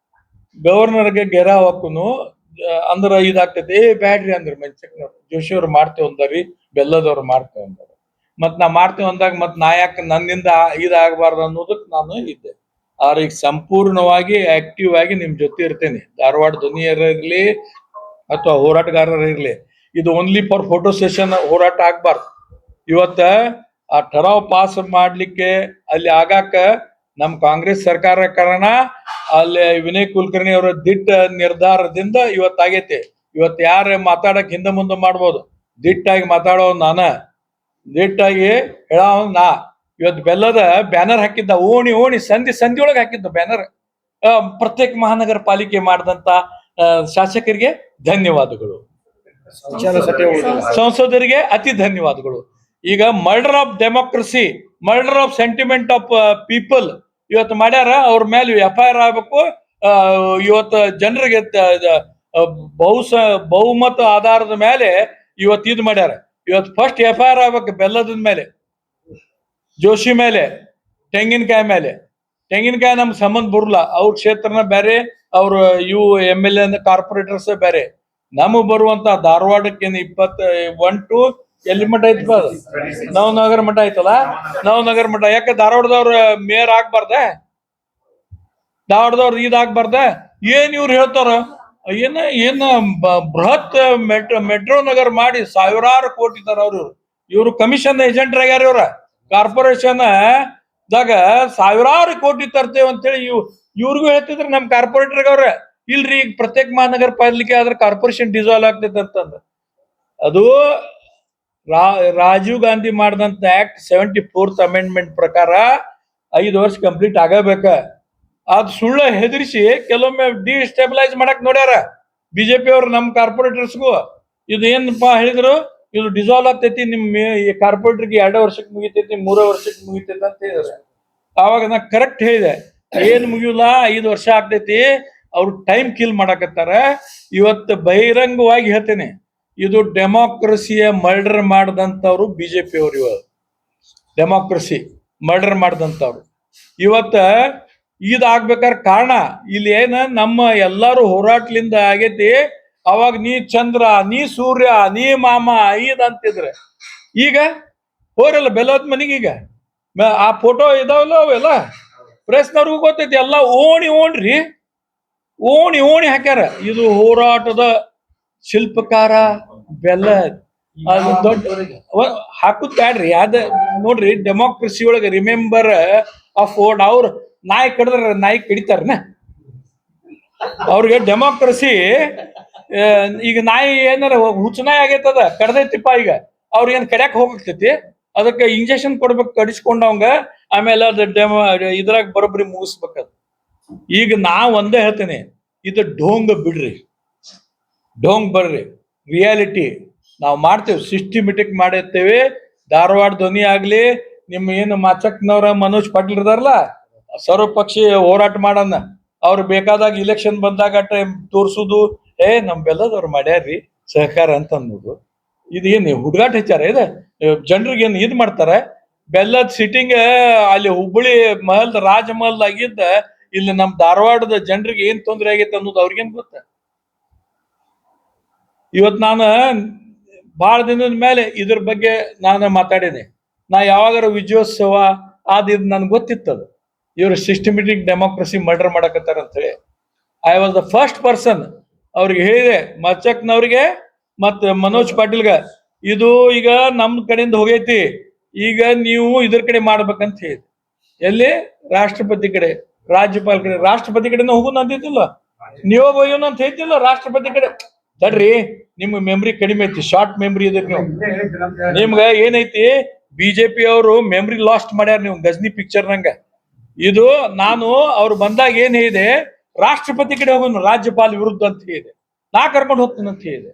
ಗವರ್ನರ್ಗೆ ಗೆರಾವ್ ಹಾಕುನು ಅಂದ್ರ ಇದಾಗ್ತೈತಿ. ಬ್ಯಾಡ್ರಿ ಅಂದ್ರ ಮಂಚಕ್ನವ್ರು. ಜೋಶಿ ಅವ್ರು ಮಾಡ್ತೇವೆ ಅಂದಾರಿ, ಬೆಲ್ಲದವ್ರು ಮಾಡ್ತೇವೆ ಅಂದಾರ. ಮತ್ ನಾ ಮಾಡ್ತೇವೆ ಅಂದಾಗ ಮತ್ ನಾ ಯಾಕೆ ನನ್ನಿಂದ ಇದಾಗಬಾರ್ದು ಅನ್ನೋದಕ್ಕೆ ನಾನು ಇದ್ದೆ. ಆದ್ರೆ ಈಗ ಸಂಪೂರ್ಣವಾಗಿ ಆಕ್ಟಿವ್ ಆಗಿ ನಿಮ್ ಜೊತೆ ಇರ್ತೇನೆ. ಧಾರವಾಡ ಧ್ವನಿಯರ ಇರ್ಲಿ ಅಥವಾ ಹೋರಾಟಗಾರರ ಇರ್ಲಿ, ಇದು ಓನ್ಲಿ ಫಾರ್ ಫೋಟೋ ಸೆಷನ್ ಹೋರಾಟ ಆಗ್ಬಾರ್ದು. ಇವತ್ತ ಆ ಠರಾವ್ ಪಾಸ್ ಮಾಡ್ಲಿಕ್ಕೆ ಅಲ್ಲಿ ಆಗಾಕ ನಮ್ ಕಾಂಗ್ರೆಸ್ ಸರ್ಕಾರ ಕಾರಣ, ಅಲ್ಲಿ ವಿನಯ್ ಕುಲಕರ್ಣಿ ಅವರ ದಿಟ್ಟ ನಿರ್ಧಾರದಿಂದ ಇವತ್ತಾಗೈತೆ. ಇವತ್ತು ಯಾರ ಮಾತಾಡಕ್ ಹಿಂದೆ ಮುಂದೆ ಮಾಡ್ಬೋದು, ದಿಟ್ಟಾಗಿ ಮಾತಾಡೋ ನಾನ, ದಿಟ್ಟಾಗಿ ಹೇಳೋ ನಾ. ಇವತ್ತು ಬೆಲ್ಲದ ಬ್ಯಾನರ್ ಹಾಕಿದ್ದ, ಓಣಿ ಸಂಧಿ ಒಳಗೆ ಹಾಕಿದ್ದ ಬ್ಯಾನರ್. ಪ್ರತ್ಯೇಕ ಮಹಾನಗರ ಪಾಲಿಕೆ ಮಾಡಿದಂತ ಶಾಸಕರಿಗೆ ಧನ್ಯವಾದಗಳು, ಸಂಸದರಿಗೆ ಅತಿ ಧನ್ಯವಾದಗಳು. ಈಗ murder of democracy, murder of sentiment of people ಇವತ್ತು ಮಾಡ್ಯಾರ. ಅವ್ರ ಮೇಲೆ FIR ಆಗ್ಬೇಕು, ಇವತ್ತು ಜನರಿಗೆ ಬಹುಮತ ಆಧಾರದ ಮೇಲೆ ಇವತ್ತು ಇದು ಮಾಡ್ಯಾರ. ಇವತ್ತು ಫಸ್ಟ್ FIR ಆಗ್ಬೇಕು ಬೆಲ್ಲದ ಮೇಲೆ, ಜೋಶಿ ಮೇಲೆ, ತೆಂಗಿನಕಾಯಿ ಮೇಲೆ. ತೆಂಗಿನಕಾಯಿ ನಮ್ಗೆ ಸಂಬಂಧ ಬರಲ್ಲ, ಅವ್ರ ಕ್ಷೇತ್ರನ ಬೇರೆ, ಅವ್ರ MLA ಕಾರ್ಪೊರೇಟರ್ಸ್ ಬೇರೆ. ನಮಗ್ ಬರುವಂತ ಧಾರವಾಡಕ್ಕೆ 21 to ಎಲ್ಲಿ ಮಠ ಐತಿ ಅದು, ನವನಗರ ಮಠ ಐತಲ್ಲ, ನವನಗರ ಮಠ. ಯಾಕೆ ಧಾರವಾಡದವ್ರ ಮೇಯರ್ ಆಗ್ಬಾರ್ದ, ಧಾರವಾಡದವ್ರ ಇದಾಗ್ಬಾರ್ದ? ಏನ್ ಇವ್ರು ಹೇಳ್ತಾರ, ಏನ ಬೃಹತ್ ಮೆಟ್ರೋ ನಗರ ಮಾಡಿ ಸಾವಿರಾರು ಕೋಟಿ ತರ ಇವ್ರು ಕಮಿಷನ್ ಏಜೆಂಟ್ ಆಗ್ಯಾರ. ಇವ್ರ ಕಾರ್ಪೊರೇಷನ್ ದಾಗ ಸಾವಿರಾರು ಕೋಟಿ ತರ್ತೇವೆ ಅಂತೇಳಿ ಇವ್ರಿಗೂ ಹೇಳ್ತಿದ್ರು ನಮ್ ಕಾರ್ಪೊರೇಟರ್ ಅವ್ರ. ಇಲ್ರಿ, ಈಗ ಪ್ರತ್ಯೇಕ ಮಹಾನಗರ ಪಾಲಿಕೆ ಆದ್ರೆ ಕಾರ್ಪೊರೇಷನ್ ಡಿಸಾಲ್ವ್ ಆಗ್ತೈತೆ ಅಂತಂದ. ಅದು ರಾಜೀವ್ ಗಾಂಧಿ ಮಾಡಿದಂತ ಆಕ್ಟ್ 74th ಅಮೆಂಡ್ಮೆಂಟ್ ಪ್ರಕಾರ 5 ವರ್ಷ ಕಂಪ್ಲೀಟ್ ಆಗಬೇಕ. ಅದ್ ಸುಳ್ಳ ಹೆದರಿಸಿ ಕೆಲವೊಮ್ಮೆ ಡಿಸ್ಟೆಬಿಲೈಸ್ ಮಾಡಕ್ ನೋಡ್ಯಾರ ಬಿಜೆಪಿ ಅವ್ರು ನಮ್ ಕಾರ್ಪೊರೇಟರ್ಸ್ಗೂ. ಇದು ಏನಪ್ಪಾ ಹೇಳಿದ್ರು, ಇದು ಡಿಸಾಲ್ವ್ ಆಗ್ತೈತಿ, ನಿಮ್ ಕಾರ್ಪೊರೇಟರ್ಗೆ 2 ವರ್ಷಕ್ಕೆ ಮುಗಿತೈತಿ, 3 ವರ್ಷಕ್ಕೆ ಮುಗಿತೈತಿ ಅಂತ ಹೇಳಿದ್ರೆ, ಅವಾಗ ನಾ ಕರೆಕ್ಟ್ ಹೇಳಿದೆ, ಏನ್ ಮುಗಿಯಲ್ಲ, 5 ವರ್ಷ ಆಗ್ತೈತಿ. ಅವ್ರು ಟೈಮ್ ಕಿಲ್ ಮಾಡಕತ್ತಾರ. ಇವತ್ತು ಬಹಿರಂಗವಾಗಿ ಹೇಳ್ತೇನೆ, ಇದು ಡೆಮಾಕ್ರಸಿಯ ಮರ್ಡರ್ ಮಾಡಿದಂಥವ್ರು ಬಿಜೆಪಿ ಅವ್ರು. ಇವಾಗ ಡೆಮಾಕ್ರಸಿ ಮರ್ಡರ್ ಮಾಡಿದಂಥವ್ರು. ಇವತ್ತ ಇದಾಗ್ಬೇಕಾದ್ರೆ ಕಾರಣ ಇಲ್ಲಿ ಏನ, ನಮ್ಮ ಎಲ್ಲಾರು ಹೋರಾಟ್ಲಿಂದ ಆಗೈತಿ. ಅವಾಗ ನೀ ಚಂದ್ರ, ನೀ ಸೂರ್ಯ, ನೀ ಮಾಮ ಅಂತಿದ್ರೆ, ಈಗ ಹೋರಲ್ಲ ಬೆಲ್ಲದ ಮನಿಗೆ. ಈಗ ಆ ಫೋಟೋ ಇದಾವಲ್ಲ, ಅವೆಲ್ಲ ಪ್ರೆಸ್ನವ್ರಿಗೂ ಗೊತ್ತೈತಿ. ಎಲ್ಲ ಓಣಿ ಹಾಕ್ಯಾರ. ಇದು ಹೋರಾಟದ ಶಿಲ್ಪಕಾರ ಬೆಲ್ಲ. ಅದು ದೊಡ್ಡ ಹಾಕುದ್ ಬ್ಯಾಡ್ರಿ. ಅದ ನೋಡ್ರಿ, ಡೆಮಾಕ್ರಸಿ ಒಳಗೆ ರಿಮೆಂಬರ್ ಆಫ್ ವರ್ಡ್. ಅವ್ರ ನಾಯಿ ಕಡಿದ್ರ ನಾಯಿ ಕಡಿತಾರನ? ಅವ್ರಿಗೆ ಡೆಮಾಕ್ರಸಿ, ಈಗ ನಾಯಿ ಏನಾರ ಹುಚ್ಚನಾಯಿ ಆಗೈತದ, ಕಡ್ದೈತಿಪ್ಪ, ಈಗ ಅವ್ರಿಗೇನ್ ಕಡ್ಯಾಕ್ ಹೋಗ್ತೈತಿ, ಅದಕ್ಕೆ ಇಂಜೆಕ್ಷನ್ ಕೊಡ್ಬೇಕು, ಕಡಿಸ್ಕೊಂಡವಂಗ. ಆಮೇಲೆ ಅದು ಇದ್ರಾಗ ಬರೋಬ್ಬರಿ ಮುಗಿಸ್ಬೇಕದು. ಈಗ ನಾ ಒಂದೇ ಹೇಳ್ತೇನೆ, ಇದು ಢೋಂಗ್ ಬಿಡ್ರಿ, ಢೋಂಗ್ ಬರ್ರಿ. ರಿಯಾಲಿಟಿ ನಾವು ಮಾಡ್ತೇವೆ, ಸಿಸ್ಟಮೆಟಿಕ್ ಮಾಡಿರ್ತೇವೆ. ಧಾರವಾಡ ಧ್ವನಿ ಆಗ್ಲಿ, ನಿಮ್ಮ ಏನು ಮಾಚಕ್ನವ್ರ ಮನೋಜ್ ಪಾಟೀಲ್ ಇದಾರಲ್ಲ, ಸರ್ವಪಕ್ಷೀಯ ಹೋರಾಟ ಮಾಡೋಣ. ಅವ್ರು ಬೇಕಾದಾಗ ಇಲೆಕ್ಷನ್ ಬಂದಾಗ ತೋರ್ಸುದು, ನಮ್ ಬೆಲ್ಲದವ್ರು ಮಾಡ್ಯಾರ್ರಿ ಸಹಕಾರ ಅಂತ ಅನ್ನೋದು. ಇದೇನು ಹುಡುಗಾಟ ಹೆಚ್ಚಾರ? ಇದು ಜನರಿಗೆ ಏನು ಇದು ಮಾಡ್ತಾರ? ಬೆಲ್ಲದ ಸಿಟ್ಟಿಂಗ್ ಅಲ್ಲಿ ಹುಬ್ಬಳ್ಳಿ ಮಹಲ್, ರಾಜಮಹಲ್ ಆಗಿದ್ದ, ಇಲ್ಲಿ ನಮ್ ಧಾರವಾಡದ ಜನರಿಗೆ ಏನ್ ತೊಂದರೆ ಆಗೈತೆ ಅನ್ನೋದು ಅವ್ರಿಗೇನ್ ಗೊತ್ತ? ಇವತ್ ನಾನು ಬಹಳ ದಿನದ ಮೇಲೆ ಇದ್ರ ಬಗ್ಗೆ ನಾನು ಮಾತಾಡೇನೆ. ನಾ ಯಾವಾಗಾರ ವಿಜಯೋತ್ಸವ ಇದು ನನ್ಗೆ ಗೊತ್ತಿತ್ತದು, ಇವ್ರು ಸಿಸ್ಟಮೆಟಿಕ್ ಡೆಮಾಕ್ರಸಿ ಮರ್ಡರ್ ಮಾಡಕತ್ತಾರ ಅಂತ ಹೇಳಿ. I was the first person ಅವ್ರಿಗೆ ಹೇಳಿದೆ, ಮಚ್ಚಕ್ನವ್ರಿಗೆ ಮತ್ ಮನೋಜ್ ಪಾಟೀಲ್ಗ, ಇದು ಈಗ ನಮ್ ಕಡೆಯಿಂದ ಹೋಗೈತಿ, ಈಗ ನೀವು ಇದ್ರ ಕಡೆ ಮಾಡ್ಬೇಕಂತ ಹೇಳಿದೆ. ಎಲ್ಲಿ? ರಾಷ್ಟ್ರಪತಿ ಕಡೆ, ರಾಜ್ಯಪಾಲ ಕಡೆ. ರಾಷ್ಟ್ರಪತಿ ಕಡೆನ ಹೋಗುದು ಅಂತಿದ್ದಿಲ್ಲ, ನೀವು ಒಯ್ಯೋಣ ಅಂತ ಹೇಳ್ತಿಲ್ಲ ರಾಷ್ಟ್ರಪತಿ ಕಡೆ. ತಡ್ರಿ, ನಿಮ್ಗೆ ಮೆಮ್ರಿ ಕಡಿಮೆ ಐತಿ, ಶಾರ್ಟ್ ಮೆಮ್ರಿ ಇದ್ರಿ ನೀವು. ನಿಮ್ಗ ಏನೈತಿ, ಬಿಜೆಪಿ ಅವರು ಮೆಮ್ರಿ ಲಾಸ್ಟ್ ಮಾಡ್ಯಾರ ನೀವು, ಗಜ್ನಿ ಪಿಕ್ಚರ್ ನಂಗ. ಇದು ನಾನು ಅವ್ರು ಬಂದಾಗ ಏನ್ ಹೇಳಿದೆ, ರಾಷ್ಟ್ರಪತಿ ಕಡೆ ಹೋಗೋನು, ರಾಜ್ಯಪಾಲ ವಿರುದ್ಧ ಅಂತ ಹೇಳಿದೆ, ನಾ ಕರ್ಕೊಂಡು ಹೋಗ್ತೀನಿ ಅಂತ ಹೇಳಿದೆ.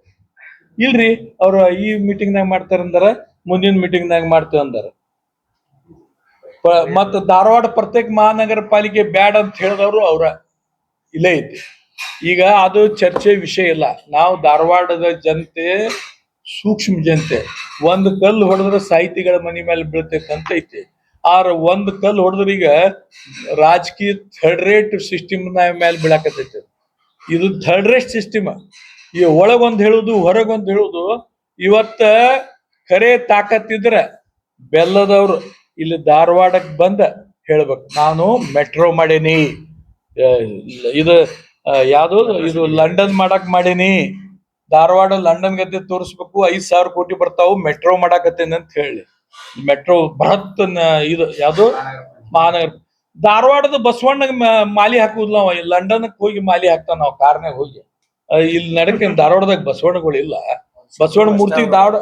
ಇಲ್ರಿ, ಅವ್ರ ಈ ಮೀಟಿಂಗ್ನಾಗ ಮಾಡ್ತಾರಂದಾರ, ಮುಂದಿನ ಮೀಟಿಂಗ್ನಾಗ ಮಾಡ್ತೇವೆ ಅಂದಾರ. ಮತ್ತ ಧಾರವಾಡ ಪ್ರತ್ಯೇಕ ಮಹಾನಗರ ಪಾಲಿಕೆ ಬ್ಯಾಡ್ ಅಂತ ಹೇಳಿದವರು ಅವ್ರ ಇಲ್ಲೇ ಐತಿ. ಈಗ ಅದು ಚರ್ಚೆ ವಿಷಯ ಇಲ್ಲ. ನಾವು ಧಾರವಾಡದ ಜನತೆ ಸೂಕ್ಷ್ಮ ಜನತೆ. ಒಂದು ಕಲ್ಲು ಹೊಡೆದ್ರೆ ಸಾಹಿತಿಗಳ ಮನೆ ಮೇಲೆ ಬೀಳ್ತೈತೆ ಅಂತ ಐತಿ. ಆದ್ರೆ ಒಂದು ಕಲ್ಲು ಹೊಡೆದ್ರೆ ಈಗ ರಾಜಕೀಯ ಥರ್ಡ್ ರೇಟ್ ಸಿಸ್ಟಮ್ ಮೇಲೆ ಬೀಳಾಕತೈತೆ. ಇದು ಥರ್ಡ್ ರೇಟ್ ಸಿಸ್ಟಮ್. ಈ ಒಳಗೊಂದು ಹೇಳುದು, ಹೊರಗೊಂದು ಹೇಳುದು. ಇವತ್ತ ಖರೆ ತಾಕತ್ತಿದ್ರ ಬೆಲ್ಲದವ್ರು ಇಲ್ಲಿ ಧಾರವಾಡಕ್ಕೆ ಬಂದ ಹೇಳ್ಬೇಕು, ನಾನು ಮೆಟ್ರೋ ಮಾಡೇನಿ, ಇದು ಯಾವ್ದು ಇದು ಲಂಡನ್ ಮಾಡಕ್ ಮಾಡೇನಿ, ಧಾರವಾಡ ಲಂಡನ್ ಗತೆ ತೋರಿಸ್ಬೇಕು, 5,000 ಕೋಟಿ ಬರ್ತಾವು, ಮೆಟ್ರೋ ಮಾಡಾಕತ್ತೇನೆ ಅಂತ ಹೇಳಿ. ಮೆಟ್ರೋ ಬೃಹತ್ ಇದು ಯಾವ್ದು ಮಹಾನಗರ. ಧಾರವಾಡದ ಬಸವಣ್ಣಗೆ ಮಾಲಿ ಹಾಕುದಿಲ್ಲ, ಲಂಡನ್ಕ್ ಹೋಗಿ ಮಾಲಿ ಹಾಕ್ತಾನ ನಾವು ಕಾರ್ನಾಗ ಹೋಗಿ. ಇಲ್ಲಿ ನಡಕ್ಕೆ ಧಾರವಾಡದಾಗ ಬಸವಣ್ಣಗಳು ಇಲ್ಲ. ಬಸವಣ್ಣ ಮೂರ್ತಿ ಧಾರವಾಡ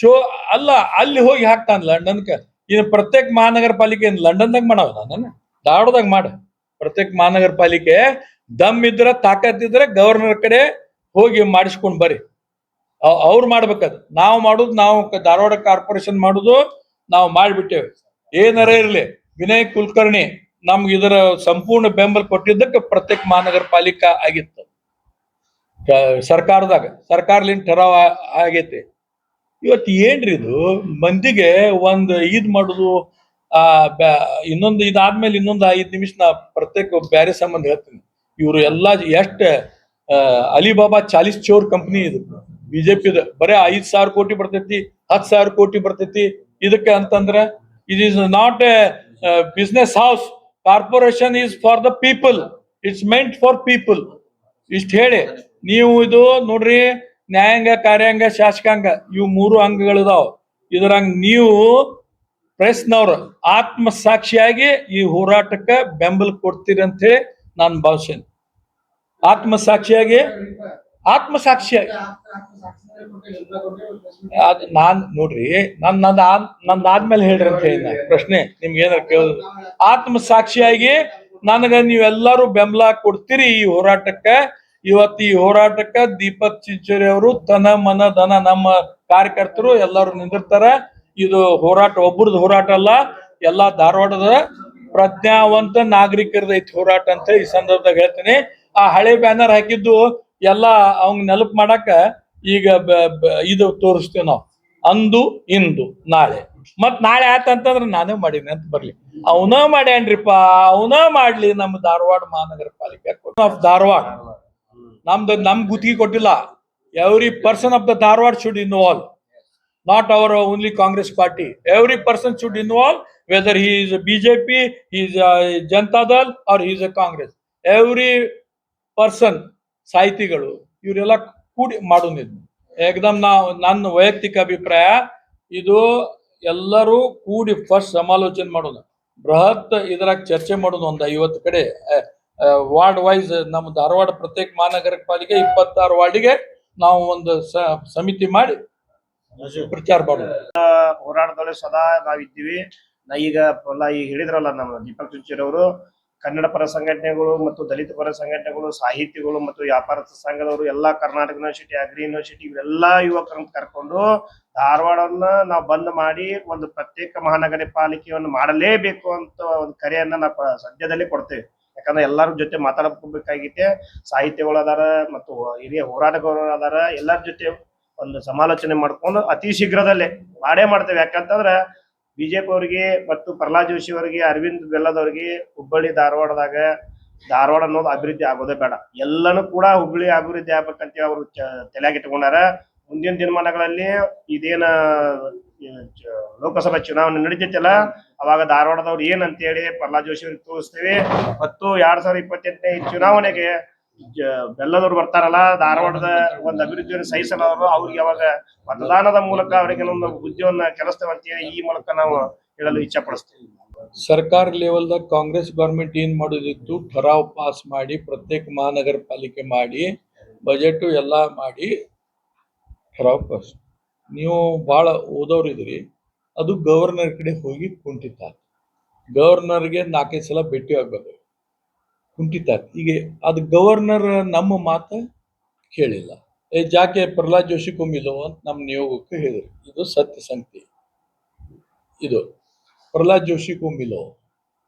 ಶೋ ಅಲ್ಲ, ಅಲ್ಲಿ ಹೋಗಿ ಹಾಕ್ತಾನ ಲಂಡನ್ಕ. ಇನ್ನು ಪ್ರತ್ಯೇಕ ಮಹಾನಗರ ಪಾಲಿಕೆ ಲಂಡನ್ದಾಗ ಮಾಡವ, ನಾನು ಧಾರವಾಡದಾಗ ಮಾಡ. ಪ್ರತ್ಯೇಕ ಮಹಾನಗರ ಪಾಲಿಕೆ ದಮ್ ಇದ್ರ, ತಾಕತ್ತಿದ್ರೆ ಗವರ್ನರ್ ಕಡೆ ಹೋಗಿ ಮಾಡಿಸ್ಕೊಂಡ್ ಬರ್ರಿ. ಅವ್ರು ಮಾಡ್ಬೇಕದು. ನಾವು ಮಾಡುದು, ನಾವು ಧಾರವಾಡ ಕಾರ್ಪೊರೇಷನ್ ಮಾಡುದು ನಾವು ಮಾಡ್ಬಿಟ್ಟೇವೆ. ಏನಾರ ಇರ್ಲಿ, ವಿನಯ್ ಕುಲಕರ್ಣಿ ನಮ್ಗೆ ಇದರ ಸಂಪೂರ್ಣ ಬೆಂಬಲ ಕೊಟ್ಟಿದ್ದಕ್ಕೆ ಪ್ರತ್ಯೇಕ ಮಹಾನಗರ ಪಾಲಿಕೆ ಆಗಿತ್ತು ಸರ್ಕಾರಲಿಂದ ಠರಾವ್ ಆಗೈತಿ. ಇವತ್ತು ಏನ್ರಿ ಇದು ಮಂದಿಗೆ ಒಂದು ಇದ್ ಮಾಡುದು ಇನ್ನೊಂದು ಇದಾದ್ಮೇಲೆ ಇನ್ನೊಂದು 5 ನಿಮಿಷ ನಾ ಪ್ರತ್ಯೇಕ ಬ್ಯಾರೆ ಸಂಬಂಧ ಹೇಳ್ತೀನಿ. ಇವ್ರು ಎಲ್ಲಾ ಎಷ್ಟ್ ಅಲಿಬಾಬಾ 40 ಚೋರ್ ಕಂಪನಿ ಇದು ಬಿಜೆಪಿದ ಬರೇ 5,000 ಕೋಟಿ ಬರ್ತೈತಿ 10,000 ಕೋಟಿ ಬರ್ತೈತಿ ಇದಕ್ಕೆ ಅಂತಂದ್ರ it is not A business house. Corporation is for the people, it's meant for people. ಇಷ್ಟ ಹೇಳಿ ನೀವು ಇದು ನೋಡ್ರಿ, ನ್ಯಾಯಾಂಗ, ಕಾರ್ಯಾಂಗ, ಶಾಸಕಾಂಗ ಇವು 3 ಅಂಗಗಳಿದಾವ್. ಇದ್ರಂಗ ನೀವು ಪ್ರೆಸ್ನವ್ರು ಆತ್ಮ ಸಾಕ್ಷಿಯಾಗಿ ಈ ಹೋರಾಟಕ್ಕೆ ಬೆಂಬಲ ಕೊಡ್ತೀರಿ ಅಂತ ಹೇಳಿ ನಾನು ಭಾವಿಸ್ತೇನೆ. ಆತ್ಮಸಾಕ್ಷಿಯಾಗಿ ಅದ್ ನಾನ್ ನೋಡ್ರಿ ನಂದಾದ್ಮೇಲೆ ಹೇಳ್ರಿ ಅಂತ ಹೇಳಿ ಪ್ರಶ್ನೆ ನಿಮ್ಗೆ ಏನಾರ ಕೇಳಿದ್ರು. ಆತ್ಮಸಾಕ್ಷಿಯಾಗಿ ನನಗ ನೀವೆಲ್ಲರೂ ಬೆಂಬಲ ಕೊಡ್ತೀರಿ ಈ ಹೋರಾಟಕ್ಕೆ. ಇವತ್ತು ಈ ಹೋರಾಟಕ್ಕ ದೀಪಕ್ ಚಿಂಚೋಳಿ ಅವರು ತನ ಮನ ಧನ ನಮ್ಮ ಕಾರ್ಯಕರ್ತರು ಎಲ್ಲರೂ ನಿಂದಿರ್ತಾರ. ಇದು ಹೋರಾಟ ಒಬ್ಬರದ್ದು ಹೋರಾಟ ಅಲ್ಲ, ಎಲ್ಲಾ ಧಾರವಾಡದ ಪ್ರಜ್ಞಾವಂತ ನಾಗರಿಕರದ ಐತಿ ಹೋರಾಟ ಅಂತ ಈ ಸಂದರ್ಭದಾಗ ಹೇಳ್ತೀನಿ. ಆ ಹಳೆ ಬ್ಯಾನರ್ ಹಾಕಿದ್ದು ಎಲ್ಲಾ ಅವಂಗ ನೆನಪು ಮಾಡಾಕ ಈಗ ಇದು ತೋರಿಸ್ತೀವಿ ನಾವು. ಅಂದು ಇಂದು ನಾಳೆ ಮತ್ ನಾಳೆ ಆತಂತಂದ್ರ ನಾನೇ ಮಾಡೀನಿ ಅಂತ ಬರ್ಲಿ. ಅವನ ಮಾಡ್ಯಾನ್ರಿಪ್ಪ, ಅವನ ಮಾಡ್ಲಿ. ನಮ್ಮ ಧಾರವಾಡ ಮಹಾನಗರ ಪಾಲಿಕೆ ಆಫ್ ಧಾರವಾಡ ನಮ್ ಗುತ್ತಿಗೆ ಕೊಟ್ಟಿಲ್ಲ. Every person of the Dharwad should involve, not our only Congress party. Every person should involve, whether he is a BJP, he is a Janata Dal or he is a Congress. Every person, ಸಾಹಿತಿಗಳು ಇವರೆಲ್ಲ ಕೂಡಿ ಮಾಡೋದಿದ್ದು ಏಕದಮ್. ನನ್ನ ವೈಯಕ್ತಿಕ ಅಭಿಪ್ರಾಯ ಇದು ಎಲ್ಲರೂ ಕೂಡಿ ಫಸ್ಟ್ ಸಮಾಲೋಚನೆ ಮಾಡೋದು, ಬೃಹತ್ ಇದ್ರಾಗ ಚರ್ಚೆ ಮಾಡೋದು. ಒಂದು 50 ಕಡೆ ವಾರ್ಡ್ ವೈಸ್ ನಮ್ಮ ಧಾರವಾಡ ಪ್ರತ್ಯೇಕ ಮಹಾನಗರ ಪಾಲಿಕೆ 26 ವಾರ್ಡಿಗೆ ನಾವು ಒಂದು ಸಮಿತಿ ಮಾಡಿ ಪ್ರಚಾರ ಮಾಡೋದು. ಹೋರಾಟದೊಳಗೆ ಸದಾ ನಾವಿದ್ದೀವಿ. ಈಗ ಹೇಳಿದ್ರಲ್ಲ ನಮ್ಮ ದೀಪಕ್ ಚಿಂಚೋಳಿ ಅವರು, ಕನ್ನಡ ಪರ ಸಂಘಟನೆಗಳು ಮತ್ತು ದಲಿತ ಪರ ಸಂಘಟನೆಗಳು, ಸಾಹಿತಿಗಳು ಮತ್ತು ವ್ಯಾಪಾರಸ್ಥ ಸಂಘದವರು, ಎಲ್ಲಾ ಕರ್ನಾಟಕ ಯೂನಿವರ್ಸಿಟಿ, ಅಗ್ರಿ ಯೂನಿವರ್ಸಿಟಿ ಇವೆಲ್ಲಾ ಯುವಕರನ್ನ ಕರ್ಕೊಂಡು ಧಾರವಾಡವನ್ನ ನಾವು ಬಂದ್ ಮಾಡಿ ಒಂದು ಪ್ರತ್ಯೇಕ ಮಹಾನಗರ ಪಾಲಿಕೆಯನ್ನು ಮಾಡಲೇಬೇಕು ಅಂತ ಒಂದು ಕರೆಯನ್ನ ನಾವು ಸದ್ಯದಲ್ಲೇ ಕೊಡ್ತೇವೆ. ಯಾಕಂದ್ರೆ ಎಲ್ಲರ ಜೊತೆ ಮಾತಾಡಬೇಕಾಗೈತೆ. ಸಾಹಿತಿಗಳು ಅದಾರ ಮತ್ತು ಹಿರಿಯ ಹೋರಾಟಗಾರರು ಅದಾರ. ಎಲ್ಲರ ಜೊತೆ ಒಂದು ಸಮಾಲೋಚನೆ ಮಾಡ್ಕೊಂಡು ಅತಿ ಶೀಘ್ರದಲ್ಲೇ ಮಾಡ್ತೇವೆ. ಯಾಕಂತಂದ್ರ ಬಿಜೆಪಿ ಅವರಿಗೆ ಮತ್ತು ಪ್ರಹ್ಲಾದ್ ಜೋಶಿ ಅವರಿಗೆ, ಅರವಿಂದ್ ಬೆಲ್ಲದವ್ರಿಗೆ ಹುಬ್ಬಳ್ಳಿ ಧಾರವಾಡ ಅನ್ನೋದು ಅಭಿವೃದ್ಧಿ ಆಗೋದೇ ಬೇಡ. ಎಲ್ಲನೂ ಕೂಡ ಹುಬ್ಬಳ್ಳಿ ಅಭಿವೃದ್ಧಿ ಆಗ್ಬೇಕಂತ ಅವರು ತಲೆಯಾಗಿ ಇಟ್ಕೊಂಡಾರ. ಮುಂದಿನ ದಿನಮಾನಗಳಲ್ಲಿ ಇದೇನ ಲೋಕಸಭಾ ಚುನಾವಣೆ ನಡೀತೈತಲ್ಲ, ಅವಾಗ ಧಾರವಾಡದವ್ರು ಏನಂತೇಳಿ ಪ್ರಹ್ಲಾದ್ ಜೋಶಿ ಅವ್ರಿಗೆ ತೋರಿಸ್ತೇವೆ. ಮತ್ತು 2028ನೇ ಚುನಾವಣೆಗೆ ಬೆಲ್ಲದವ್ರು ಬರ್ತಾರಲ್ಲ, ಧಾರವಾಡದ ಒಂದು ಅಭಿವೃದ್ಧಿಯನ್ನು ಸಹಿಸಲಾರರು, ಅವ್ರಿಗೆ ಅವಾಗ ಮತದಾನದ ಮೂಲಕ ಅವರಿಗೆ ಒಂದು ಬುದ್ಧಿಯನ್ನ ಕೆಲಸ್ತೇವೆ ಅಂತೇಳಿ ಈ ಮೂಲಕ ನಾವು ಹೇಳಲು ಇಚ್ಛೆ ಪಡಿಸ್ತೇವೆ. ಸರ್ಕಾರ ಲೆವೆಲ್ದಾಗ ಕಾಂಗ್ರೆಸ್ ಗೌರ್ಮೆಂಟ್ ಏನ್ ಮಾಡೋದಿತ್ತು, ಠರಾವ್ ಪಾಸ್ ಮಾಡಿ ಪ್ರತ್ಯೇಕ ಮಹಾನಗರ ಪಾಲಿಕೆ ಮಾಡಿ ಬಜೆಟ್ ಎಲ್ಲಾ ಮಾಡಿ ಠರಾವ್ ಪಾಸ್. ನೀವು ಬಹಳ ಓದೋರಿದ್ರಿ, ಅದು ಗವರ್ನರ್ ಕಡೆ ಹೋಗಿ ಕುಂಠಿತ. ಗವರ್ನರ್ಗೆ 4-5 ಸಲ ಭೇಟಿ ಆಗ್ಬೇಕು, ಕುಂಠಿತ. ಈಗ ಅದು ಗವರ್ನರ್ ನಮ್ಮ ಮಾತು ಕೇಳಿಲ್ಲ. ಜಾಕೆ ಪ್ರಹ್ಲಾದ್ ಜೋಶಿ ಮಿಲೋ ಅಂತ ನಮ್ಮ ನಿಯೋಗಕ್ಕೆ ಹೇಳಿದ್ರು. ಇದು ಸತ್ಯ ಸಂಗತಿ. ಇದು ಪ್ರಹ್ಲಾದ್ ಜೋಶಿ ಮಿಲೋ